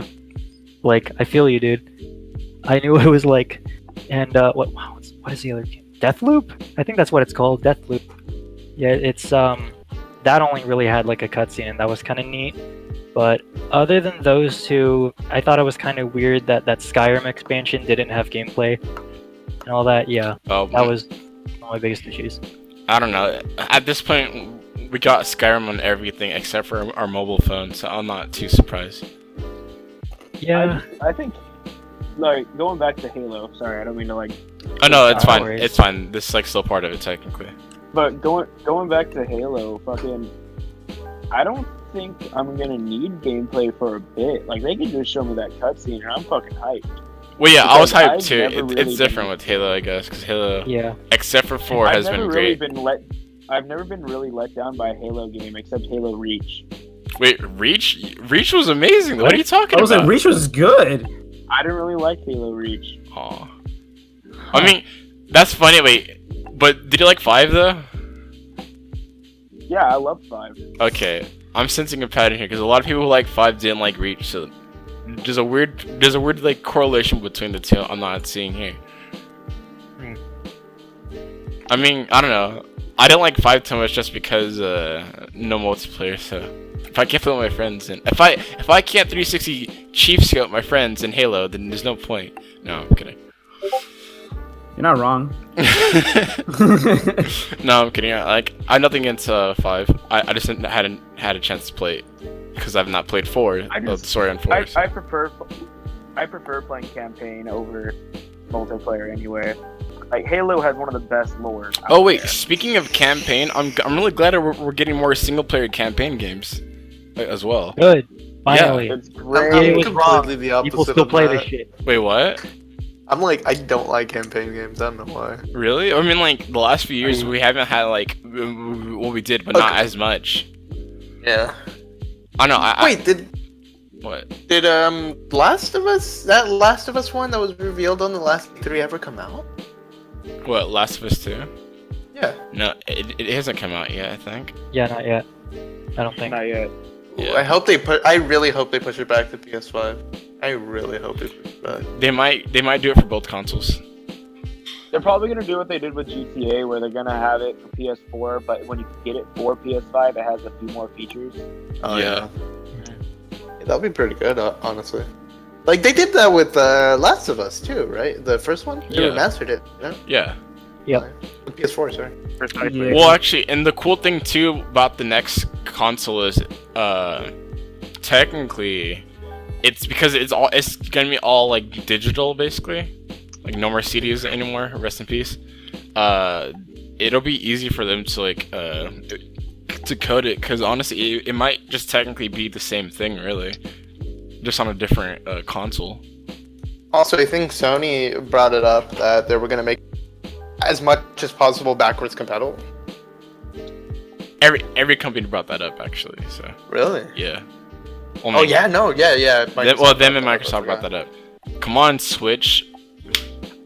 Speaker 4: like. I feel you, dude. I knew it was like, and what is the other game? Deathloop? I think that's what it's called. Deathloop. Yeah, it's that only really had like a cutscene, and that was kind of neat. But other than those two, I thought it was kind of weird that Skyrim expansion didn't have gameplay and all that. Yeah,
Speaker 1: Oh,
Speaker 4: that was one of my biggest issues.
Speaker 1: I don't know. At this point, we got Skyrim on everything except for our mobile phone, so I'm not too surprised.
Speaker 4: Yeah,
Speaker 5: I think, like, going back to Halo. Sorry, I don't mean to like.
Speaker 1: Oh no, it's
Speaker 4: No
Speaker 1: fine.
Speaker 4: worries.
Speaker 1: It's fine. This is like still part of it technically.
Speaker 5: But going back to Halo, fucking, I don't think I'm gonna need gameplay for a bit. Like, they can just show me that cutscene, and I'm fucking hyped.
Speaker 1: Well, yeah, I was
Speaker 5: Because
Speaker 1: hyped
Speaker 5: I've
Speaker 1: too.
Speaker 5: never really
Speaker 1: It's different
Speaker 5: been-
Speaker 1: with Halo, I guess, because Halo,
Speaker 4: yeah.
Speaker 1: except for 4, has been great.
Speaker 5: I've never been really let down by a Halo game except Halo Reach.
Speaker 1: Wait, Reach? Reach was amazing. What are you talking
Speaker 3: I was
Speaker 1: about?
Speaker 3: like, Reach was good.
Speaker 5: I didn't really like Halo Reach.
Speaker 1: Aw. I mean, that's funny. Wait, but did you like 5 though?
Speaker 5: Yeah, I love 5.
Speaker 1: Okay, I'm sensing a pattern here because a lot of people who like 5 didn't like Reach. So there's a weird like correlation between the two. I'm not seeing here.
Speaker 4: Hmm.
Speaker 1: I mean, I don't know. I didn't like 5 too much just because no multiplayer. So if I can't play with my friends, and if I can't 360 chief scope my friends in Halo, then there's no point. No, I'm kidding.
Speaker 3: You're not wrong.
Speaker 1: No, I'm kidding. Like, I have nothing against 5. I just hadn't had a chance to play it because I've not played 4. Sorry on 4. so.
Speaker 5: I prefer playing campaign over multiplayer anyway. Like, Halo has one of the best lore.
Speaker 1: Oh wait, speaking of campaign, I'm really glad that we're getting more single player campaign games as well.
Speaker 4: Good. Finally.
Speaker 5: It's
Speaker 2: I'm,
Speaker 5: great.
Speaker 4: Yeah, it
Speaker 2: I'm
Speaker 4: was
Speaker 2: completely the opposite
Speaker 4: People still
Speaker 2: of
Speaker 4: play
Speaker 2: that.
Speaker 4: this shit.
Speaker 1: Wait, what?
Speaker 2: I'm like, I don't like campaign games. I don't know why.
Speaker 1: Really? I mean, like the last few years we haven't had like what we did, but not
Speaker 2: Okay.
Speaker 1: as much.
Speaker 2: Yeah.
Speaker 1: I know.
Speaker 2: Wait,
Speaker 1: What?
Speaker 2: did Last of Us, that Last of Us one that was revealed on the last 3 ever come out?
Speaker 1: What? Last of Us 2?
Speaker 2: Yeah.
Speaker 1: No, it hasn't come out yet. I think.
Speaker 4: Yeah, not yet. I don't think.
Speaker 5: Not yet.
Speaker 1: Yeah.
Speaker 2: I really hope they push it back to PS5. I really hope they push it back.
Speaker 1: They might do it for both consoles.
Speaker 5: They're probably gonna do what they did with GTA, where they're gonna have it for PS4, but when you get it for PS5, it has a few more features.
Speaker 2: Oh,
Speaker 1: Yeah.
Speaker 2: Yeah, that'd be pretty good, honestly. Like, they did that with Last of Us, too, right? The first one? They
Speaker 1: Yeah.
Speaker 2: remastered it, you know?
Speaker 1: Yeah.
Speaker 2: With PS4, sorry.
Speaker 5: Precisely.
Speaker 3: Yeah.
Speaker 1: Well, actually, and the cool thing too about the next console is, technically, it's because it's gonna be all like digital, basically, like no more CDs anymore. Rest in peace. It'll be easy for them to like to code it, because honestly, it might just technically be the same thing, really, just on a different console.
Speaker 2: Also, I think Sony brought it up that they were going to make as much as possible backwards compatible.
Speaker 1: Every company brought that up, actually. So
Speaker 2: Really?
Speaker 1: yeah.
Speaker 2: Oh, yeah, no, yeah.
Speaker 1: Them and Microsoft brought that up. Come on, Switch.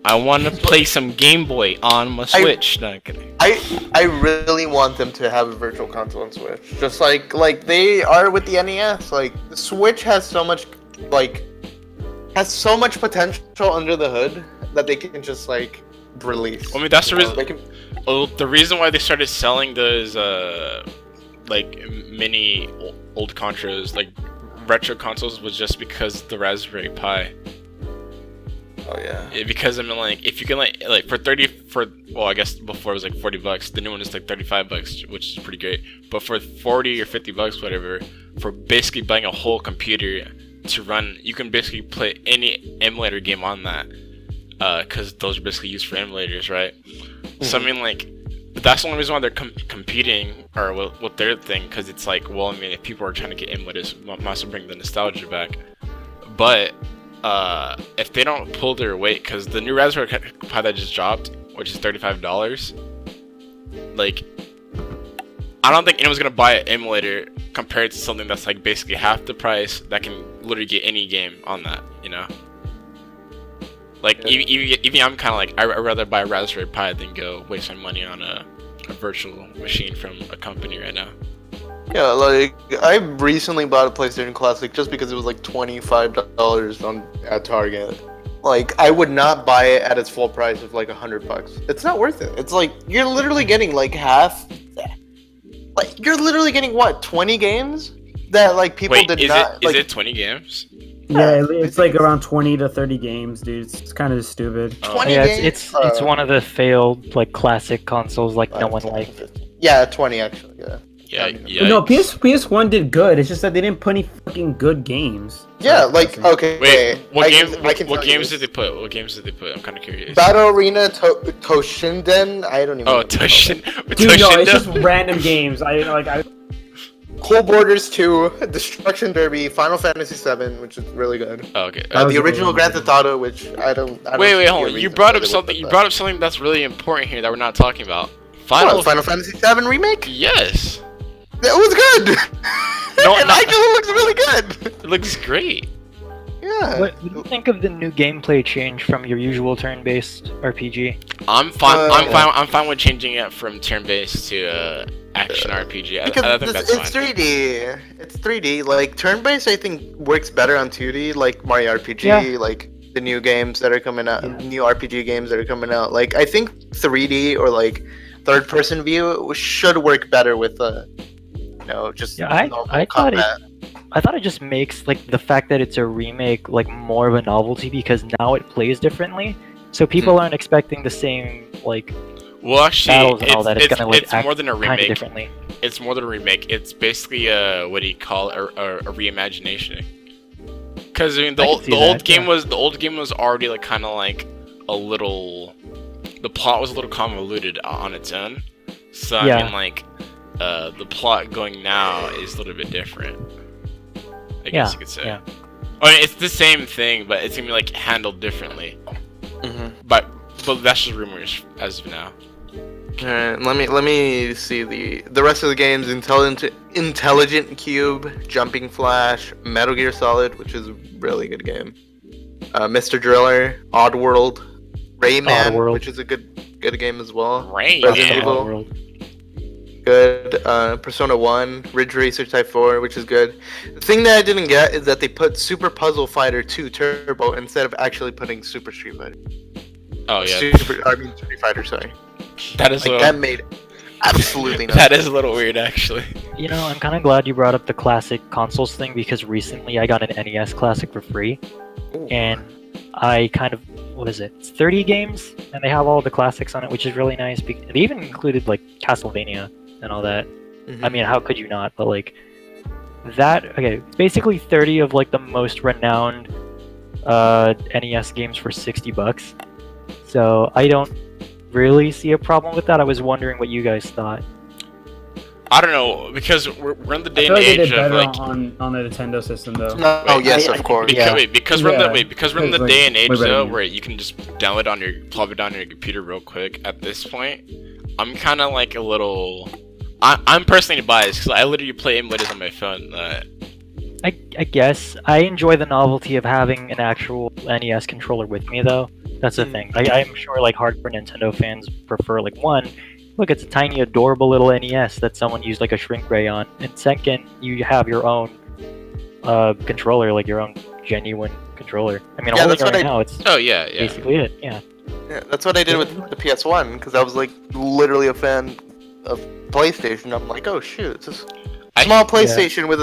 Speaker 1: I want to play some Game Boy on my Switch. No, I'm kidding.
Speaker 2: I really want them to have a virtual console on Switch. Just like they are with the NES. Like, the Switch has so much, potential under the hood that they can just, release.
Speaker 1: I mean, that's the
Speaker 2: You know,
Speaker 1: reason.
Speaker 2: they can-
Speaker 1: Oh, the reason why they started selling those mini old Contras, like retro consoles, was just because the Raspberry Pi.
Speaker 2: Oh, yeah.
Speaker 1: Because I mean, like, if you can well, I guess before it was like $40. The new one is like $35, which is pretty great. But for $40 or $50, whatever, for basically buying a whole computer to run, you can basically play any emulator game on that. Because those are basically used for emulators, right? So I mean, like, But that's the only reason why they're competing or with their thing, because it's like, well, I mean, if people are trying to get emulators, might as well bring the nostalgia back. But if they don't pull their weight, because the new Raspberry Pi that just dropped, which is $35, like, I don't think anyone's gonna buy an emulator compared to something that's like basically half the price that can literally get any game on that, you know? Like, even I'm kind of like, I'd rather buy a Raspberry Pi than go waste my money on a virtual machine from a company right now.
Speaker 2: Yeah, like, I recently bought a PlayStation Classic just because it was like $25 at Target. Like, I would not buy it at its full price of like $100. It's not worth it. It's like, you're literally getting like half. Like, you're literally getting what, 20 games? That like people
Speaker 1: Wait,
Speaker 2: did
Speaker 1: is
Speaker 2: not.
Speaker 1: is it 20 games?
Speaker 3: Yeah, it's like around 20 to 30 games, dude. It's kind of stupid.
Speaker 2: 20
Speaker 4: Yeah,
Speaker 2: games?
Speaker 4: it's one of the failed like classic consoles like no one liked.
Speaker 2: Yeah, 20 actually. Yeah.
Speaker 1: Yeah.
Speaker 3: No, PS1 did good. It's just that they didn't put any fucking good games.
Speaker 2: Yeah, like okay.
Speaker 1: Wait, what games?
Speaker 2: I can
Speaker 1: What
Speaker 2: tell you
Speaker 1: games
Speaker 2: this.
Speaker 1: did they put? What games did they put? I'm kind of curious.
Speaker 2: Battle Arena Toshinden. I don't even.
Speaker 1: Oh,
Speaker 2: know.
Speaker 1: Toshin.
Speaker 3: Dude, no, it's just random games. I
Speaker 2: Cool Borders 2, Destruction Derby, Final Fantasy 7, which is really good.
Speaker 1: Oh, okay.
Speaker 3: That was
Speaker 2: The
Speaker 3: a
Speaker 2: original
Speaker 3: really
Speaker 2: Grand
Speaker 3: good
Speaker 2: Theft Auto, which I don't
Speaker 1: Wait,
Speaker 2: see a
Speaker 1: hold on. You
Speaker 2: reason
Speaker 1: brought
Speaker 2: why
Speaker 1: up
Speaker 2: they
Speaker 1: something.
Speaker 2: would
Speaker 1: You
Speaker 2: put
Speaker 1: brought up something that's really important here that we're not talking about. Final.
Speaker 2: What, Final Fantasy 7 remake?
Speaker 1: Yes.
Speaker 2: That was good.
Speaker 1: No,
Speaker 2: it
Speaker 1: no.
Speaker 2: actually looks really good.
Speaker 1: It looks great.
Speaker 2: Yeah.
Speaker 4: What do you think of the new gameplay change from your usual turn-based RPG?
Speaker 1: I'm fine.
Speaker 2: Uh,
Speaker 1: I'm fine with changing it from turn-based to action RPG.
Speaker 2: Because
Speaker 1: I think that's
Speaker 2: it's
Speaker 1: fine.
Speaker 2: 3D. It's 3D. Like turn-based, I think works better on 2D. Like Mario RPG,
Speaker 4: Yeah.
Speaker 2: like the new games that are coming out,
Speaker 3: Yeah.
Speaker 2: new RPG games that are coming out. Like I think 3D or like third-person view should work better with just
Speaker 4: Yeah, I
Speaker 2: normal
Speaker 4: thought
Speaker 2: combat.
Speaker 4: I thought it just makes like the fact that it's a remake like more of a novelty because now it plays differently. So people aren't expecting the same like
Speaker 1: Well, actually,
Speaker 4: battles and all that. It's gonna like
Speaker 1: it's
Speaker 4: act
Speaker 1: more than a
Speaker 4: kind of
Speaker 1: remake.
Speaker 4: differently.
Speaker 1: It's more than a remake. It's basically what do you call it? A reimagination. Because I mean,
Speaker 4: I can see that,
Speaker 1: the old game was already like kind of like a little. The plot was a little convoluted on its own. So I
Speaker 4: Yeah.
Speaker 1: mean, like, the plot going now is a little bit different. I guess you could say.
Speaker 4: yeah.
Speaker 1: I mean, it's the same thing, but it's gonna be like handled differently. But that's just rumors as of now.
Speaker 2: Alright, let me see the rest of the games. Intelligent Cube, Jumping Flash, Metal Gear Solid, which is a really good game. Mr. Driller, Oddworld, Rayman,
Speaker 4: Oddworld.
Speaker 2: which is a good game as well.
Speaker 1: Rain.
Speaker 2: Resident
Speaker 1: Man.
Speaker 2: Evil.
Speaker 4: World.
Speaker 2: Good. Persona 1, Ridge Racer Type 4, which is good. The thing that I didn't get is that they put Super Puzzle Fighter 2 Turbo instead of actually putting Super Street Fighter.
Speaker 1: Oh yeah.
Speaker 2: Street Fighter, sorry.
Speaker 1: That is
Speaker 2: Like, that made absolutely nothing.
Speaker 1: that is a little weird actually.
Speaker 4: You know, I'm kind of glad you brought up the classic consoles thing because recently I got an NES Classic for free,
Speaker 2: Ooh.
Speaker 4: and I kind of what is it? It's 30 games, and they have all the classics on it, which is really nice. They even included like Castlevania and all that.
Speaker 2: Mhm.
Speaker 4: I mean, how could you not? But like that, okay, basically 30 of like the most renowned NES games for $60. So I don't really see a problem with that. I was wondering what you guys thought.
Speaker 1: I don't know, because we're in the day
Speaker 3: I feel
Speaker 1: and
Speaker 3: like they did
Speaker 1: age of
Speaker 3: better
Speaker 1: like
Speaker 3: on the Nintendo system though.
Speaker 2: No,
Speaker 1: Wait,
Speaker 2: yes,
Speaker 3: I-
Speaker 2: of course.
Speaker 1: because,
Speaker 4: Yeah.
Speaker 1: because we're in
Speaker 3: Yeah.
Speaker 1: because we're in the
Speaker 3: It's,
Speaker 1: day
Speaker 3: like,
Speaker 1: and age
Speaker 3: way better
Speaker 1: though
Speaker 3: than-
Speaker 1: where you can just download plop it down on your computer real quick. At this point, I'm kind of like a little. I'm personally biased because I literally play emulators on my phone.
Speaker 4: I guess I enjoy the novelty of having an actual NES controller with me, though. That's the thing. I'm sure like hardcore Nintendo fans prefer like one, look, it's a tiny, adorable little NES that someone used like a shrink ray on, and second, you have your own controller, like your own genuine controller. I mean,
Speaker 2: Yeah,
Speaker 4: holding
Speaker 2: that's
Speaker 4: it
Speaker 2: what
Speaker 4: right
Speaker 2: I-
Speaker 4: now, it's
Speaker 1: Oh yeah, yeah.
Speaker 4: basically it. Yeah.
Speaker 2: Yeah, that's what I did with the PS1 because I was like literally a fan of PlayStation. I'm like, oh shoot, it's a
Speaker 1: I-
Speaker 2: small PlayStation with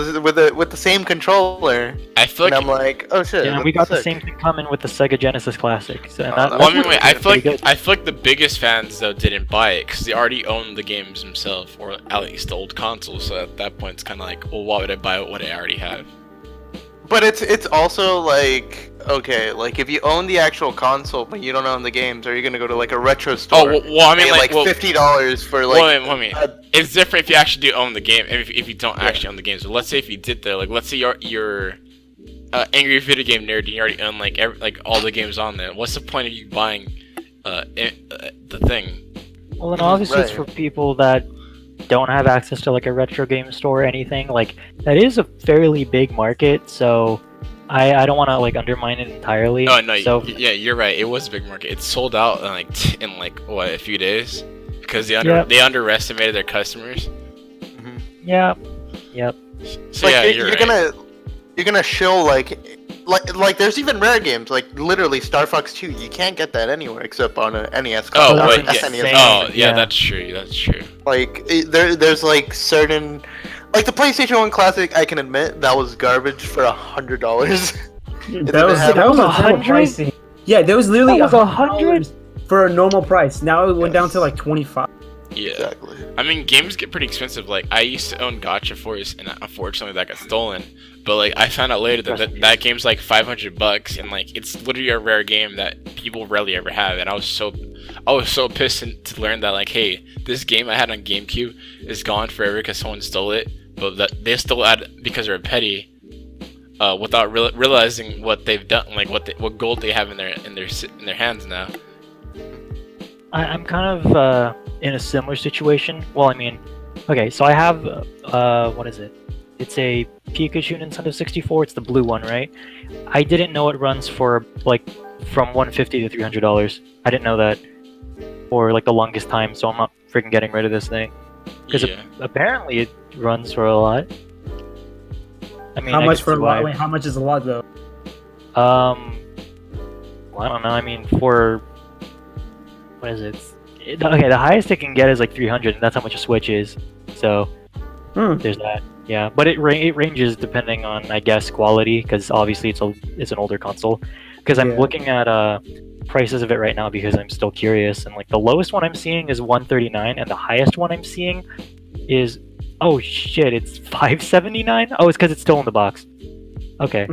Speaker 2: the same controller,
Speaker 1: I feel
Speaker 2: and
Speaker 1: like.
Speaker 2: I'm like, oh shit.
Speaker 4: Yeah,
Speaker 2: that's
Speaker 4: we got the
Speaker 2: sick.
Speaker 4: same thing coming with the Sega Genesis Classic. So, and that,
Speaker 2: Well,
Speaker 1: Well, I mean,
Speaker 4: that's
Speaker 1: wait. I feel
Speaker 4: pretty
Speaker 1: like
Speaker 4: good.
Speaker 1: I feel like the biggest fans though didn't buy it because they already owned the games themselves, or at least the old consoles. So at that point, it's kind of like, well, why would I buy what I already have?
Speaker 2: But it's also like okay, like if you own the actual console but you don't own the games, are you gonna go to like a retro store?
Speaker 1: Oh, well, I mean,
Speaker 2: pay,
Speaker 1: like, well,
Speaker 2: $50 for like.
Speaker 1: it's different if you actually do own the game, and if you don't actually own the game. So let's say if you did though, like, let's say you're angry video game nerd and you already own like all the games on there. What's the point of you buying the thing?
Speaker 4: Well, then obviously it's for people that don't have access to like a retro game store or anything. Like that is a fairly big market, so I don't want to like undermine it entirely.
Speaker 1: Oh no,
Speaker 4: so,
Speaker 1: yeah, you're right. It was a big market. It sold out in like what, a few days because they underestimated their customers.
Speaker 2: Mm-hmm.
Speaker 4: Yeah. Yep.
Speaker 1: So
Speaker 2: like,
Speaker 1: yeah,
Speaker 2: you're gonna shill like there's even rare games like literally Star Fox 2. You can't get that anywhere except on a NES console.
Speaker 1: Oh wait,
Speaker 2: SNES.
Speaker 1: Oh yeah, that's true. That's true.
Speaker 2: Like there's like certain. Like the PlayStation 1 Classic, I can admit that was garbage for $100.
Speaker 3: That was a hard pricing. Yeah, there was literally $100 for a normal price. Now it went down to like 25.
Speaker 1: Yeah,
Speaker 2: exactly.
Speaker 1: I mean, games get pretty expensive. Like I used to own Gacha Force, and unfortunately that got stolen. But like I found out later that game's like $500, and like it's literally a rare game that people rarely ever have. And I was so pissed to learn that like, hey, this game I had on GameCube is gone forever because someone stole it. But that they stole it because they're petty, without realizing what they've done, like what gold they have in their hands now.
Speaker 4: I'm kind of in a similar situation. Well, I mean, okay, so I have what is it? It's a Pikachu Nintendo 64. It's the blue one, right? I didn't know it runs for like from $150 to $300. I didn't know that for like the longest time, so I'm not freaking getting rid of this thing because apparently it runs for a lot. I mean,
Speaker 3: how much for a lot? Wait, how much is a lot though?
Speaker 4: Well, I don't know. I mean, for what is it? Okay, the highest it can get is like 300, and that's how much a Switch is. So there's that. Yeah, but it ranges depending on, I guess, quality, because obviously it's an older console. Because I'm looking at prices of it right now because I'm still curious, and like the lowest one I'm seeing is $139, and the highest one I'm seeing is, oh shit, it's $579. Oh, it's because it's still in the box. Okay.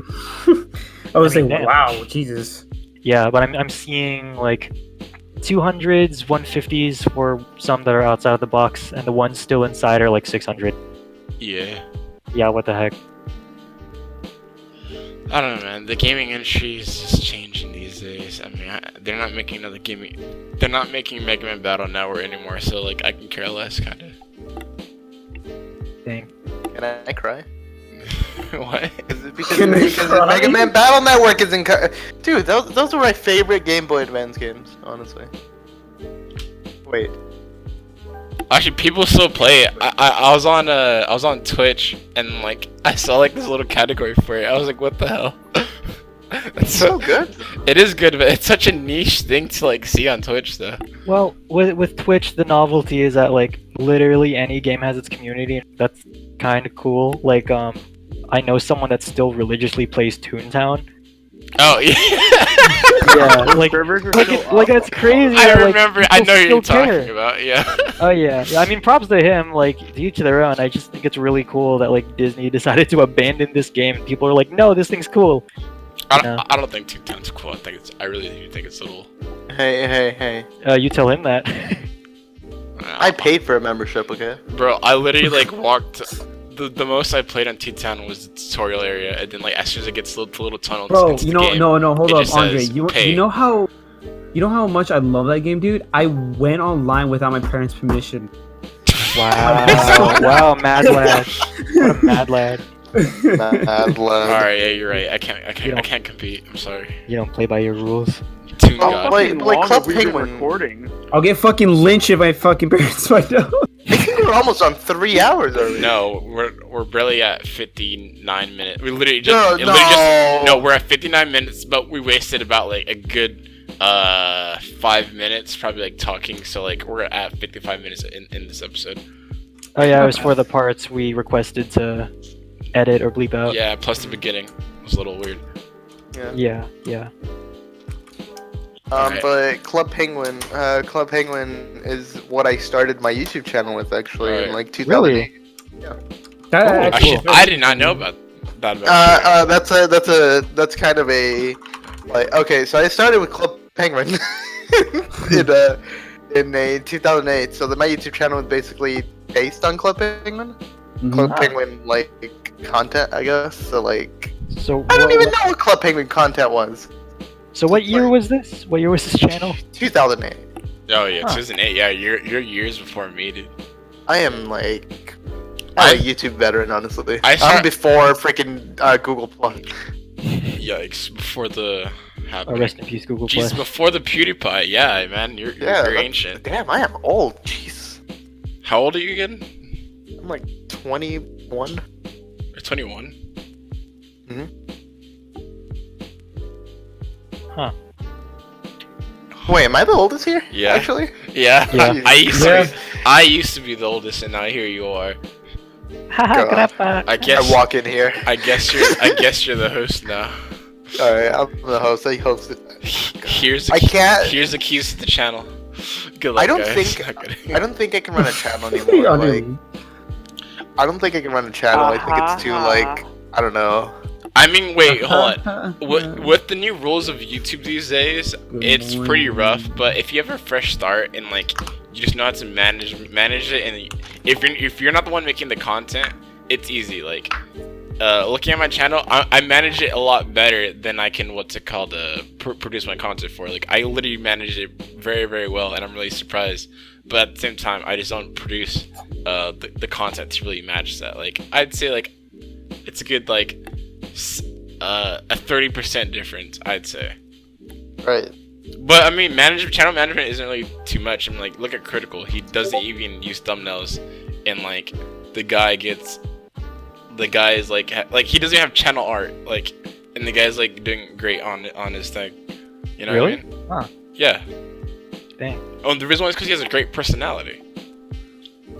Speaker 3: I was like, wow, Jesus.
Speaker 4: Yeah, but I'm seeing like 200s, 150s for some that are outside of the box, and the ones still inside are like 600.
Speaker 1: Yeah.
Speaker 4: Yeah, what the heck?
Speaker 1: I don't know, man. The gaming industry is just changing these days. I mean, they're not making another gaming. They're not making Mega Man Battle Network anymore, so like I can care less, kind of.
Speaker 4: Dang.
Speaker 2: Can I cry?
Speaker 1: What?
Speaker 2: Because Mega Man Battle Network is in. Dude, those were my favorite Game Boy Advance games, honestly. Wait.
Speaker 1: Actually, people still play it. I was on Twitch and like I saw like this little category for it. I was like, what the hell?
Speaker 2: It's so good.
Speaker 1: It is good, but it's such a niche thing to like see on Twitch, though.
Speaker 4: Well, with Twitch, the novelty is that like literally any game has its community. That's kind of cool. Like I know someone that still religiously plays Toontown.
Speaker 1: Oh yeah.
Speaker 4: Yeah, like that's crazy.
Speaker 1: I
Speaker 4: that,
Speaker 1: remember.
Speaker 4: Like,
Speaker 1: I know
Speaker 4: you're
Speaker 1: talking about. Yeah.
Speaker 4: Oh yeah. I mean, props to him. Like, to each their own. I just think it's really cool that like Disney decided to abandon this game. And people are like, no, this thing's cool.
Speaker 1: I don't think Toontown's cool. I really do think it's a little.
Speaker 2: Hey.
Speaker 4: You tell him that.
Speaker 2: I paid for a membership, okay?
Speaker 1: Bro, I literally like walked. The most I played on Toontown was the tutorial area, and then like as soon as it gets to the little tunnel,
Speaker 3: bro, you know, no, hold up, Andre. You know how much I love that game, dude. I went online without my parents' permission.
Speaker 4: Wow, wow, mad lad, what a mad lad.
Speaker 2: Mad lad.
Speaker 1: Alright, yeah, you're right. I can't compete. I'm sorry.
Speaker 4: You don't play by your rules.
Speaker 1: Toon God.
Speaker 2: Like Club Penguin.
Speaker 5: Recording.
Speaker 3: I'll get fucking lynched if my fucking parents find out.
Speaker 2: I think we're almost on 3 hours already.
Speaker 1: No, we're barely at 59 minutes. We literally just no, we're at 59 minutes, but we wasted about like a good 5 minutes, probably like talking. So like we're at 55 minutes in this episode.
Speaker 4: Oh yeah, it was for the parts we requested to edit or bleep out.
Speaker 1: Yeah, plus the beginning was a little weird.
Speaker 4: Yeah.
Speaker 1: Right.
Speaker 2: But Club Penguin is what I started my YouTube channel with actually in like 2008.
Speaker 4: Really?
Speaker 2: Yeah.
Speaker 1: Actually, I did not know about that.
Speaker 2: That's kind of a Like, okay, so I started with Club Penguin in 2008. So my YouTube channel was basically based on Club Penguin. Club Penguin like content, I guess. So like,
Speaker 4: So
Speaker 2: I don't even know what Club Penguin content was.
Speaker 4: So what year was this? What year was this channel?
Speaker 2: 2008.
Speaker 1: Oh yeah, 2008. Yeah, you're years before me, dude.
Speaker 2: I am like a YouTube veteran, honestly.
Speaker 1: I'm
Speaker 2: before freaking Google Plus.
Speaker 1: Yikes! Before the happening.
Speaker 4: Rest in peace, Google
Speaker 1: Jeez,
Speaker 4: Plus.
Speaker 1: before the PewDiePie. Yeah, man, you're ancient.
Speaker 2: Damn, I am old. Jeez.
Speaker 1: How old are you again?
Speaker 2: I'm like 21.
Speaker 1: Or 21.
Speaker 4: Huh.
Speaker 2: Wait, am I the oldest here?
Speaker 1: Yeah.
Speaker 2: Actually?
Speaker 1: Yeah.
Speaker 4: Yeah.
Speaker 1: I used to be the oldest, and now here you are.
Speaker 4: Haha,
Speaker 2: God.
Speaker 4: grandpa.
Speaker 2: I walk in here.
Speaker 1: I guess you're the host now.
Speaker 2: Alright, I'm the host. I host it.
Speaker 1: Here's the
Speaker 2: I can't.
Speaker 1: Here's the keys to the channel. Good luck,
Speaker 2: I don't
Speaker 1: guys.
Speaker 2: think. I don't think I can run a channel anymore. Like, I don't think I can run a channel. I think it's too like. I don't know.
Speaker 1: I mean, wait, hold on. With the new rules of YouTube these days, it's pretty rough. But if you have a fresh start and like you just know how to manage it, and if you're not the one making the content, it's easy. Like looking at my channel, I manage it a lot better than I can produce my content for. Like I literally manage it very, very well, and I'm really surprised. But at the same time, I just don't produce the content to really match that. Like I'd say like it's a good like a 30% difference, I'd say.
Speaker 2: Right.
Speaker 1: But I mean, channel management isn't really too much. I'm like, look at Critical. He doesn't even use thumbnails, and like the guy is like he doesn't have channel art, like, and the guy's like doing great on his thing. You know
Speaker 4: Really?
Speaker 1: what I mean?
Speaker 4: Huh.
Speaker 1: Yeah.
Speaker 4: Dang.
Speaker 1: Oh, the reason why is because he has a great personality.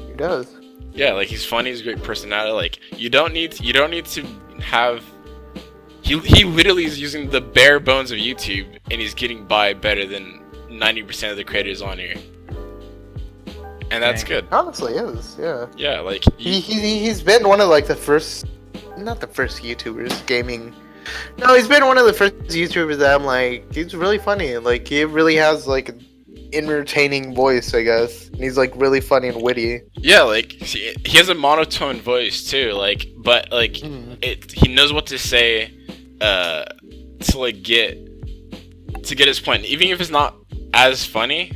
Speaker 2: He does.
Speaker 1: Yeah, like he's funny. He's a great personality. Like you don't need to have. He literally is using the bare bones of YouTube, and he's getting by better than 90% of the creators on here, and that's good.
Speaker 2: Honestly, is. Yeah.
Speaker 1: Yeah, like
Speaker 2: He's been one of like the first, not the first YouTubers gaming. No, he's been one of the first YouTubers that I'm like, he's really funny. Like he really has like an entertaining voice, I guess. And he's like really funny and witty.
Speaker 1: yeah, like he has a monotone voice too. Like, but like he knows what to say to like get his point, even if it's not as funny.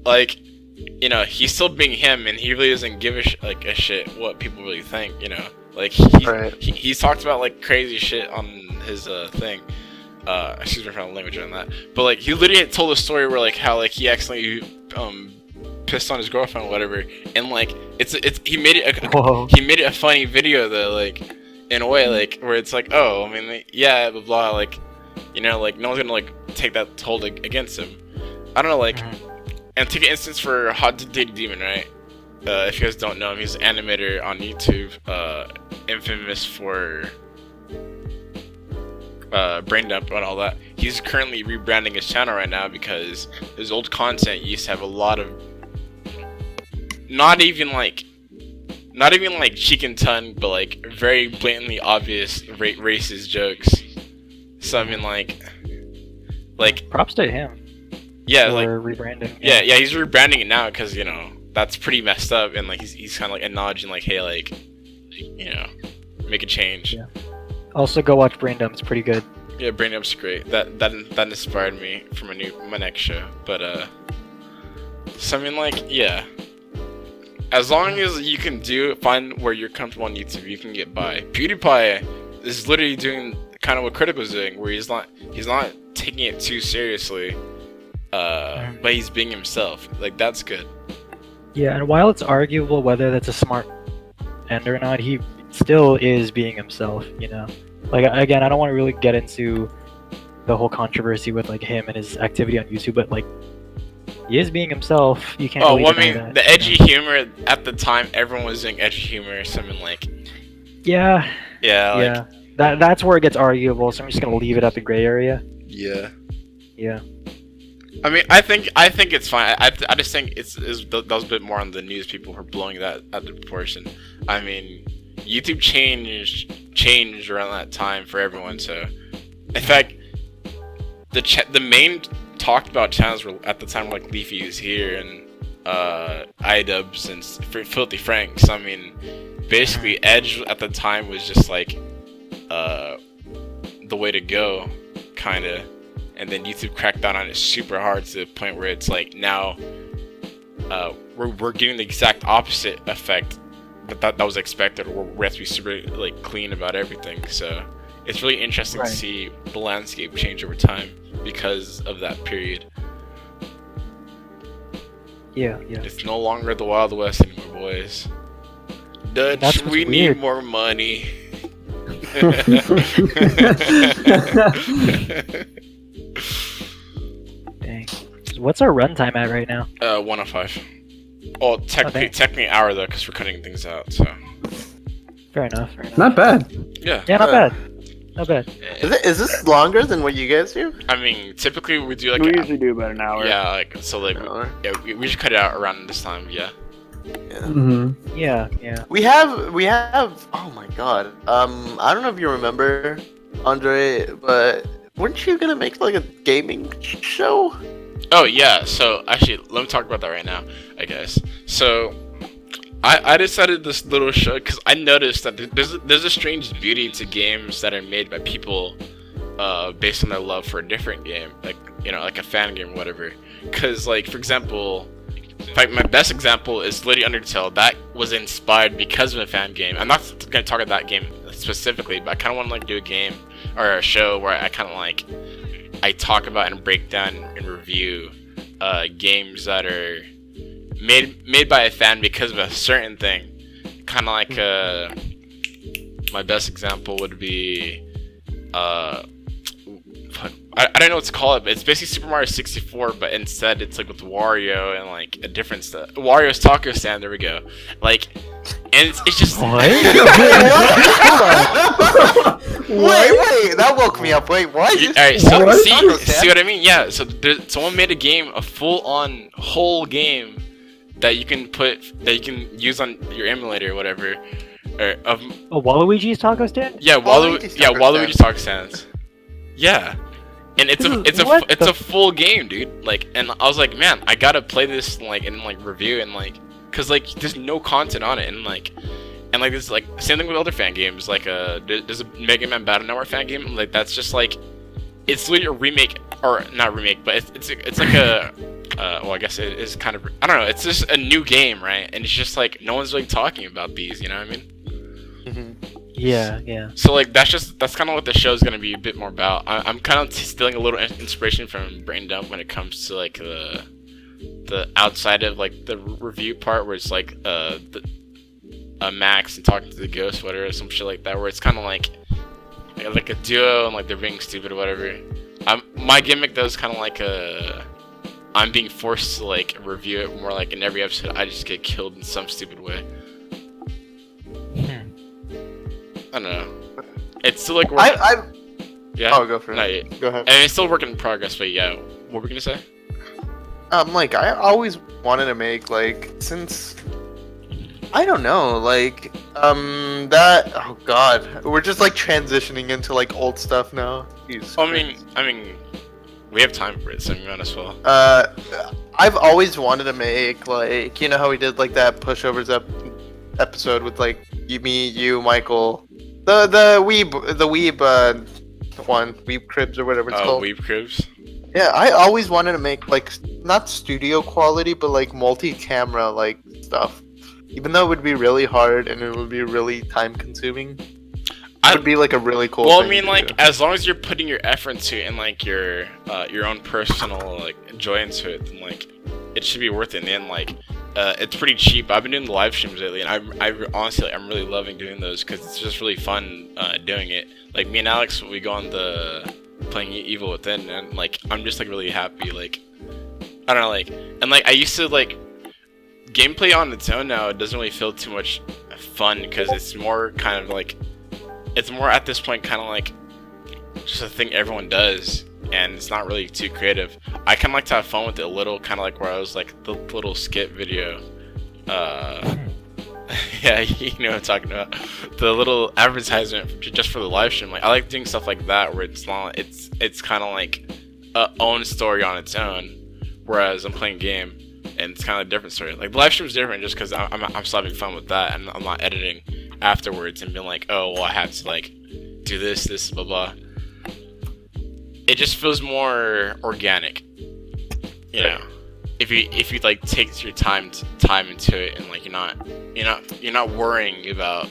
Speaker 1: Like, you know, he's still being him, and he really doesn't give a shit what people really think. You know, like he's talked about like crazy shit on his thing. Excuse me for the language on that, but like he literally had told a story where like how like he accidentally pissed on his girlfriend or whatever, and like he made it a funny video though, like in a way, like where it's like, oh, I mean, like, yeah, blah blah, like, you know, like no one's gonna like take that hold against him. I don't know, like, and take an instance for Hot Date Demon, right? If you guys don't know him, he's an animator on YouTube, infamous for brain dump and all that. He's currently rebranding his channel right now because his old content used to have a lot of not even like cheek and tongue, but like very blatantly obvious racist jokes. So I mean, like
Speaker 4: props to him.
Speaker 1: Yeah,
Speaker 4: for
Speaker 1: like
Speaker 4: rebranding.
Speaker 1: Yeah, he's rebranding it now because, you know, that's pretty messed up, and like he's kind of like acknowledging like, hey, like, you know, make a change.
Speaker 4: Yeah. Also, go watch Brain Dump. It's pretty good.
Speaker 1: Yeah, Brain Dump's great. That inspired me for my next show. But so I mean, like, yeah. As long as you can find where you're comfortable on YouTube, you can get by. PewDiePie is literally doing kind of what Critical's doing, where he's not taking it too seriously, but he's being himself. Like, that's good.
Speaker 4: Yeah, and while it's arguable whether that's a smart end or not, he still is being himself, you know? Like, again, I don't want to really get into the whole controversy with, like, him and his activity on YouTube, but, like, he is being himself. You can't really deny that,
Speaker 1: the edgy humor at the time, everyone was doing edgy humor, so I mean, like...
Speaker 4: Yeah.
Speaker 1: Yeah, like...
Speaker 4: Yeah. That's where it gets arguable, so I'm just gonna leave it at the gray area.
Speaker 1: Yeah.
Speaker 4: Yeah.
Speaker 1: I mean, I think it's fine. I just think that was a bit more on the news. People were blowing that out of proportion. I mean, YouTube changed around that time for everyone. So, in fact, the main talked about channels were at the time like Leafy is here and iDubbbz and Filthy Franks. I mean, basically Edge at the time was just like the way to go, kinda. And then YouTube cracked down on it super hard to the point where it's like now we're getting the exact opposite effect that was expected. We have to be super like clean about everything. So it's really interesting to see the landscape change over time because of that period.
Speaker 4: Yeah.
Speaker 1: It's no longer the Wild West anymore, boys. Dutch, we need more money.
Speaker 4: Dang. What's our runtime at right now?
Speaker 1: 105. Well, technically an hour though, because we're cutting things out. So.
Speaker 4: Fair enough.
Speaker 3: Not bad.
Speaker 1: Yeah.
Speaker 4: Yeah, not bad. Not bad.
Speaker 2: Is this longer than what you guys do?
Speaker 1: I mean, typically we do like.
Speaker 5: We usually do about an hour.
Speaker 1: Yeah, like so, like
Speaker 2: An hour?
Speaker 1: yeah, we should cut it out around this time. Yeah.
Speaker 3: Mm-hmm.
Speaker 4: Yeah.
Speaker 2: We have. Oh my god. I don't know if you remember, Andre, but weren't you gonna make like a gaming show?
Speaker 1: Oh yeah. So actually, let me talk about that right now, I guess. So. I decided this little show because I noticed that there's a strange beauty to games that are made by people based on their love for a different game, like like a fan game or whatever. Because like for example, my best example is literally Undertale. That was inspired because of a fan game. I'm not gonna talk about that game specifically, but I kind of want to like do a game or a show where I kind of like I talk about and break down and review games that are made by a fan because of a certain thing. Kind of like my best example would be I don't know what to call it, but it's basically Super Mario 64, but instead it's like with Wario and like a different stuff. Wario's Taco Stand, there we go. Like, and it's just
Speaker 4: What?
Speaker 2: Wait, that woke me up. Wait, what?
Speaker 1: Alright, so
Speaker 3: What?
Speaker 1: see what I mean? Yeah, so someone made a game, a full-on whole game that you can use on your emulator or whatever. Or of
Speaker 4: Waluigi's Taco Stand?
Speaker 1: yeah, Waluigi's Taco Stands. Yeah. And it's a full game, dude. Like, and I was like, man, I gotta play this like and like review and like, cause like there's no content on it and like this like same thing with other fan games. Like there's a Mega Man Battle Network fan game. Like that's just like it's literally a remake or not remake, but it's like a well, I guess it is kind of I don't know. It's just a new game, right? And it's just like no one's really talking about these. You know what I mean?
Speaker 2: Mm-hmm.
Speaker 4: Yeah.
Speaker 1: So like that's kind of what the show's gonna be a bit more about. I'm kind of stealing a little inspiration from Brain Dump when it comes to like the outside of like the review part where it's like Max and talking to the ghost, whatever, some shit like that, where it's kind of like a duo and like they're being stupid or whatever. My gimmick though is kind of like I'm being forced to like review it more like in every episode I just get killed in some stupid way. I don't know. It's still like yeah.
Speaker 2: Oh, go for it.
Speaker 1: Not yet.
Speaker 2: Go ahead.
Speaker 1: And it's still work in progress, but yeah. What were we gonna say?
Speaker 2: Like I always wanted to make like since I don't know like that oh god we're just like transitioning into like old stuff now. Jesus Christ.
Speaker 1: I mean, we have time for it, so we might as well.
Speaker 2: I've always wanted to make like how we did like that pushovers episode with like you, Michael, the weeb one, Weeb Cribs or whatever it's called.
Speaker 1: Weeb Cribs.
Speaker 2: Yeah, I always wanted to make like not studio quality, but like multi-camera like stuff. Even though it would be really hard and it would be really time consuming, it would be like a really cool.
Speaker 1: Well,
Speaker 2: thing
Speaker 1: I mean,
Speaker 2: to
Speaker 1: like
Speaker 2: do.
Speaker 1: as long as you're putting your effort into it and like your own personal like joy into it, then like it should be worth it. And like it's pretty cheap. I've been doing the live streams lately, and I honestly I'm really loving doing those because it's just really fun doing it. Like me and Alex, we go on the playing Evil Within, and like I'm just like really happy. Like I don't know, like and like I used to like gameplay on its own now. It doesn't really feel too much fun because it's more kind of like it's more at this point kind of like just a thing everyone does. And it's not really too creative. I kind of like to have fun with it a little, kind of like where I was like the little skit video. Yeah, you know what I'm talking about. The little advertisement just for the live stream. Like I like doing stuff like that where it's not, it's kind of like own story on its own, whereas I'm playing a game and it's kind of a different story. Like the live stream is different just because I'm still having fun with that, and I'm not editing afterwards and being like, oh well, I have to like do this blah blah. It just feels more organic, you know. If you like take your time into it, and like you're not worrying about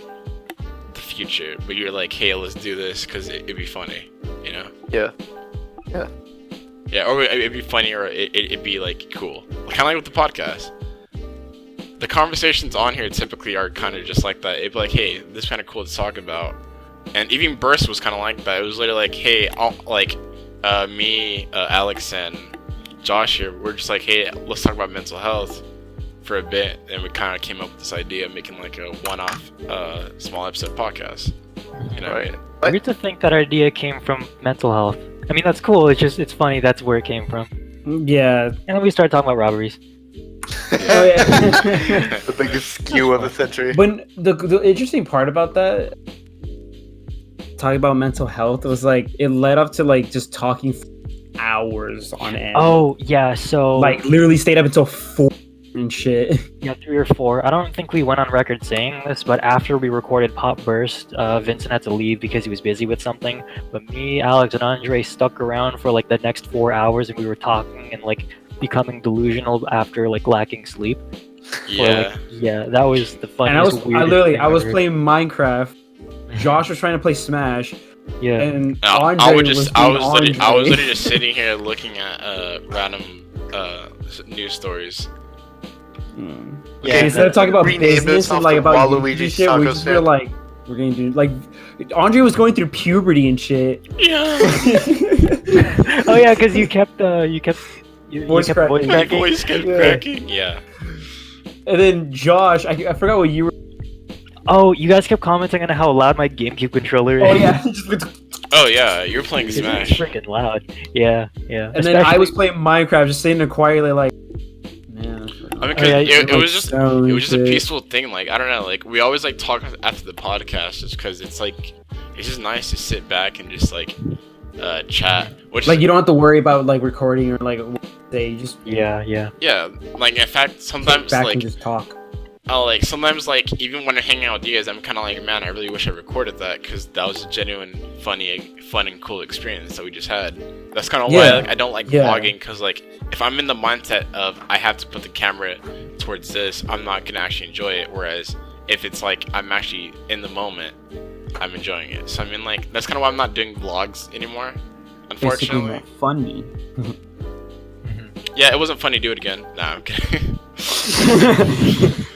Speaker 1: the future, but you're like, hey, let's do this because it'd be funny, you know. Yeah, or it'd be funny, or it'd be like cool, kind of like with the podcast. The conversations on here typically are kind of just like that. It'd be like, hey, this is kind of cool to talk about, and even Burst was kind of like that. It was literally like, hey, me, Alex, and Josh here, we're just like, hey, let's talk about mental health for a bit, and we kind of came up with this idea of making like a one-off, small episode podcast. You know,
Speaker 2: Right.
Speaker 4: Weird to think that idea came from mental health. I mean, that's cool. It's funny. That's where it came from.
Speaker 3: Yeah.
Speaker 4: And then we started talking about robberies.
Speaker 3: Oh, yeah.
Speaker 2: The biggest skew of the century.
Speaker 3: But the interesting part about that, talking about mental health, was like it led up to like just talking for hours on end.
Speaker 4: Oh yeah, so
Speaker 3: like literally stayed up until 4 and shit.
Speaker 4: yeah, 3 or 4. I don't think we went on record saying this, but after we recorded Pop Burst, Vincent had to leave because he was busy with something. But me, Alex, and Andre stuck around for like the next 4 hours, and we were talking and like becoming delusional after like lacking sleep.
Speaker 1: yeah.
Speaker 4: Yeah, that was the funniest.
Speaker 3: And I was playing Minecraft. Josh was trying to play Smash.
Speaker 4: Yeah.
Speaker 3: And
Speaker 1: No,
Speaker 3: Andre
Speaker 1: I was literally
Speaker 3: Andre.
Speaker 1: just sitting here looking at random news stories.
Speaker 2: Yeah,
Speaker 3: Instead of talking about
Speaker 2: Greenhaze
Speaker 3: business and
Speaker 2: off
Speaker 3: like
Speaker 2: the
Speaker 3: about
Speaker 2: Waluigi's
Speaker 3: YouTube shit, we
Speaker 2: taco
Speaker 3: just
Speaker 2: stand.
Speaker 3: feel like we're gonna do like Andre was going through puberty and shit.
Speaker 1: Yeah.
Speaker 4: Oh yeah, because you kept
Speaker 3: Voice cracking.
Speaker 1: My
Speaker 4: cracking.
Speaker 1: voice kept
Speaker 3: Yeah.
Speaker 1: cracking. Yeah.
Speaker 3: And then Josh, I forgot what you were.
Speaker 4: Oh, you guys kept commenting on how loud my GameCube controller is.
Speaker 3: Oh yeah.
Speaker 1: Oh yeah, you were playing
Speaker 4: It's
Speaker 1: Smash.
Speaker 4: freaking loud. Yeah.
Speaker 3: And then I was playing Minecraft, just sitting there quietly, like. Man.
Speaker 1: I mean,
Speaker 4: Oh, yeah,
Speaker 1: it was just
Speaker 3: so
Speaker 1: it was just a
Speaker 3: shit.
Speaker 1: peaceful thing. Like I don't know, like we always like talk after the podcast, just because it's like it's just nice to sit back and just like chat. Which
Speaker 3: Like you don't have to worry about like recording or like what to say. You just
Speaker 4: Yeah.
Speaker 1: yeah, like in fact
Speaker 3: sit
Speaker 1: sometimes
Speaker 3: back
Speaker 1: like
Speaker 3: and just talk.
Speaker 1: like sometimes like even when I'm hanging out with you guys, I'm kind of like, man, I really wish I recorded that because that was a genuine fun and cool experience that we just had. That's kind of why
Speaker 3: Yeah.
Speaker 1: like, I don't like
Speaker 3: Yeah.
Speaker 1: vlogging, because like if I'm in the mindset of I have to put the camera towards this, I'm not gonna actually enjoy it. Whereas if it's like I'm actually in the moment, I'm enjoying it. So I mean, like that's kind of why I'm not doing vlogs anymore,
Speaker 3: Basically
Speaker 1: unfortunately.
Speaker 3: not funny.
Speaker 1: Yeah, it wasn't funny. Do it again. Nah, I'm kidding.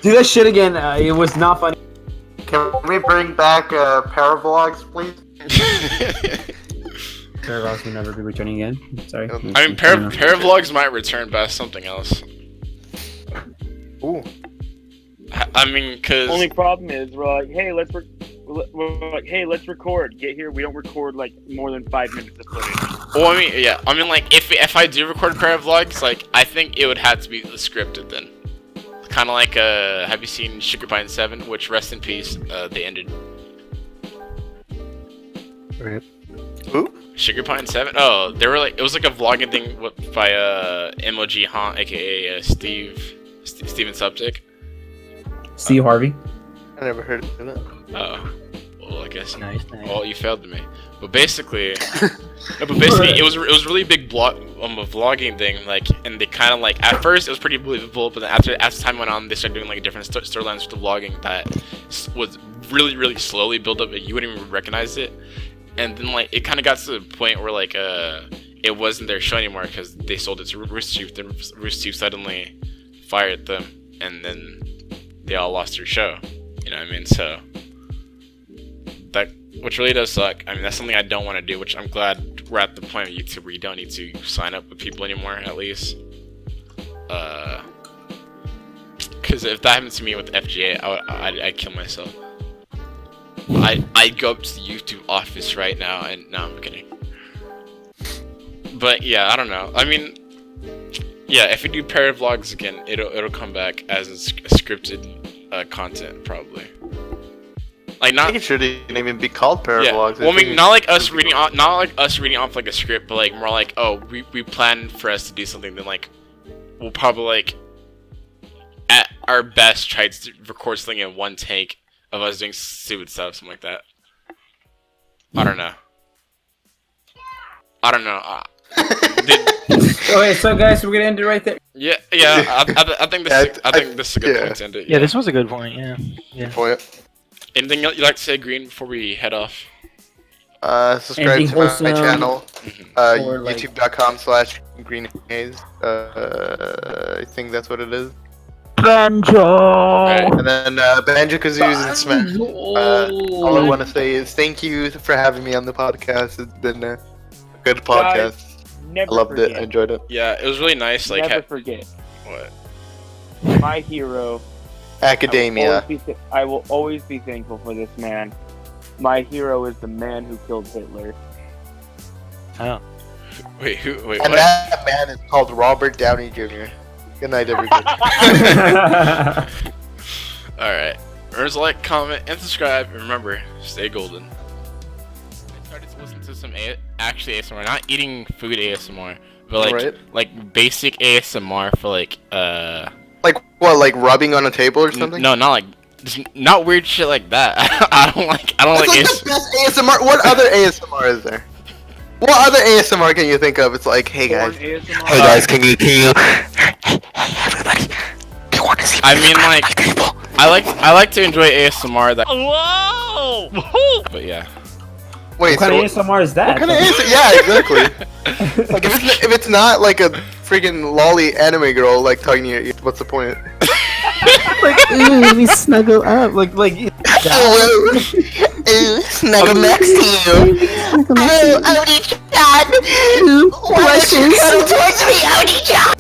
Speaker 3: Do that shit again. It was not funny.
Speaker 2: Can we bring back Paravlogs, please?
Speaker 3: Paradox will never be returning again. Sorry.
Speaker 1: I mean, Paravlogs might return, but as something else.
Speaker 2: Ooh.
Speaker 1: I mean, cause
Speaker 5: Only problem is we're like, hey, let's record. Get here. We don't record like more than 5 minutes of footage.
Speaker 1: well, I mean, yeah, I mean, like if I do record a pair of vlogs, like I think it would have to be scripted then. Kind of like have you seen Sugar Pine 7? Which rest in peace, they ended.
Speaker 4: Rip.
Speaker 2: Who?
Speaker 1: Sugar Pine 7? Oh, they were like it was like a vlogging thing by MOG Haunt, aka Steven Subtic.
Speaker 3: Steve Harvey.
Speaker 2: I never heard of that.
Speaker 1: Oh, well, I guess.
Speaker 4: Nice.
Speaker 1: Well, you failed me. But basically, it was really big a vlogging thing. Like, and they kind of like at first it was pretty believable, but then as time went on, they started doing like different storylines with the vlogging that was really slowly built up. You wouldn't even recognize it, and then like it kind of got to the point where like it wasn't their show anymore because they sold it to Rooster Teeth. Then Rooster Teeth suddenly fired them, and then they all lost their show. You know what I mean? So that, which really does suck. I mean, that's something I don't want to do, which I'm glad we're at the point of YouTube where you don't need to sign up with people anymore, at least. Because if that happened to me with FGA, I'd kill myself. I'd go up to the YouTube office right now and... No, I'm kidding. But yeah, I don't know. I mean... Yeah, if we do pair vlogs again, it'll come back as scripted content, probably. Like
Speaker 2: I
Speaker 1: not
Speaker 2: think it shouldn't even be called paralogs.
Speaker 1: Well, I mean, not like us reading off like a script, but like more like, oh, we plan for us to do something. Then like, we'll probably like at our best try to record something in one take of us doing stupid stuff, something like that. I don't know.
Speaker 3: Okay, so guys, we're gonna end it right there.
Speaker 1: Yeah. I think this is a good point to end it.
Speaker 4: Yeah, this was a good point. Yeah.
Speaker 2: Point.
Speaker 1: Anything else you'd like to say, Green, before we head off?
Speaker 2: Subscribe
Speaker 3: Anything
Speaker 2: to my
Speaker 3: wholesome,
Speaker 2: channel.
Speaker 3: or, like-
Speaker 2: YouTube.com/Greenhaze. I think that's what it is.
Speaker 4: Banjo.
Speaker 2: And then Banjo-Kazooie and Smash. All I want to say is thank you for having me on the podcast. It's been a good podcast.
Speaker 5: Never
Speaker 2: I loved
Speaker 5: forget.
Speaker 2: it. I enjoyed it.
Speaker 1: Yeah, it was really nice. Like,
Speaker 5: Never forget.
Speaker 1: what?
Speaker 5: My hero.
Speaker 2: Academia.
Speaker 5: I will always be thankful for this man. My hero is the man who killed Hitler.
Speaker 4: Oh.
Speaker 1: Wait, who? Wait,
Speaker 2: And
Speaker 1: what?
Speaker 2: that man is called Robert Downey Jr. Good night, everybody.
Speaker 1: Alright. Remember to like, comment, and subscribe. And remember, stay golden. I started to listen to some actually ASMR, not eating food ASMR, but like
Speaker 2: Right.
Speaker 1: like basic ASMR for like
Speaker 2: Like what? Like rubbing on a table or something?
Speaker 1: no, not like just not weird shit like that. I don't like
Speaker 2: That's like the best ASMR. What other ASMR is there? What other ASMR can you think of? It's like, hey guys.
Speaker 5: Porn ASMR.
Speaker 2: Hey guys, can you?
Speaker 6: Everybody, do you want to see
Speaker 1: I mean, like,
Speaker 6: people?
Speaker 1: I like to enjoy ASMR that
Speaker 4: Whoa!
Speaker 1: but yeah.
Speaker 2: Wait,
Speaker 3: What kind of
Speaker 2: so
Speaker 3: ASMR is that?
Speaker 2: what kind of ASMR? Yeah, exactly. Like if it's not like a freaking lolly anime girl like talking to you, what's the point?
Speaker 3: Like, ooh, we snuggle up. Like,
Speaker 2: Ooh, snuggle next to you. Oh, Odie-chan! Why don't you cuddle towards me, Odie-chan?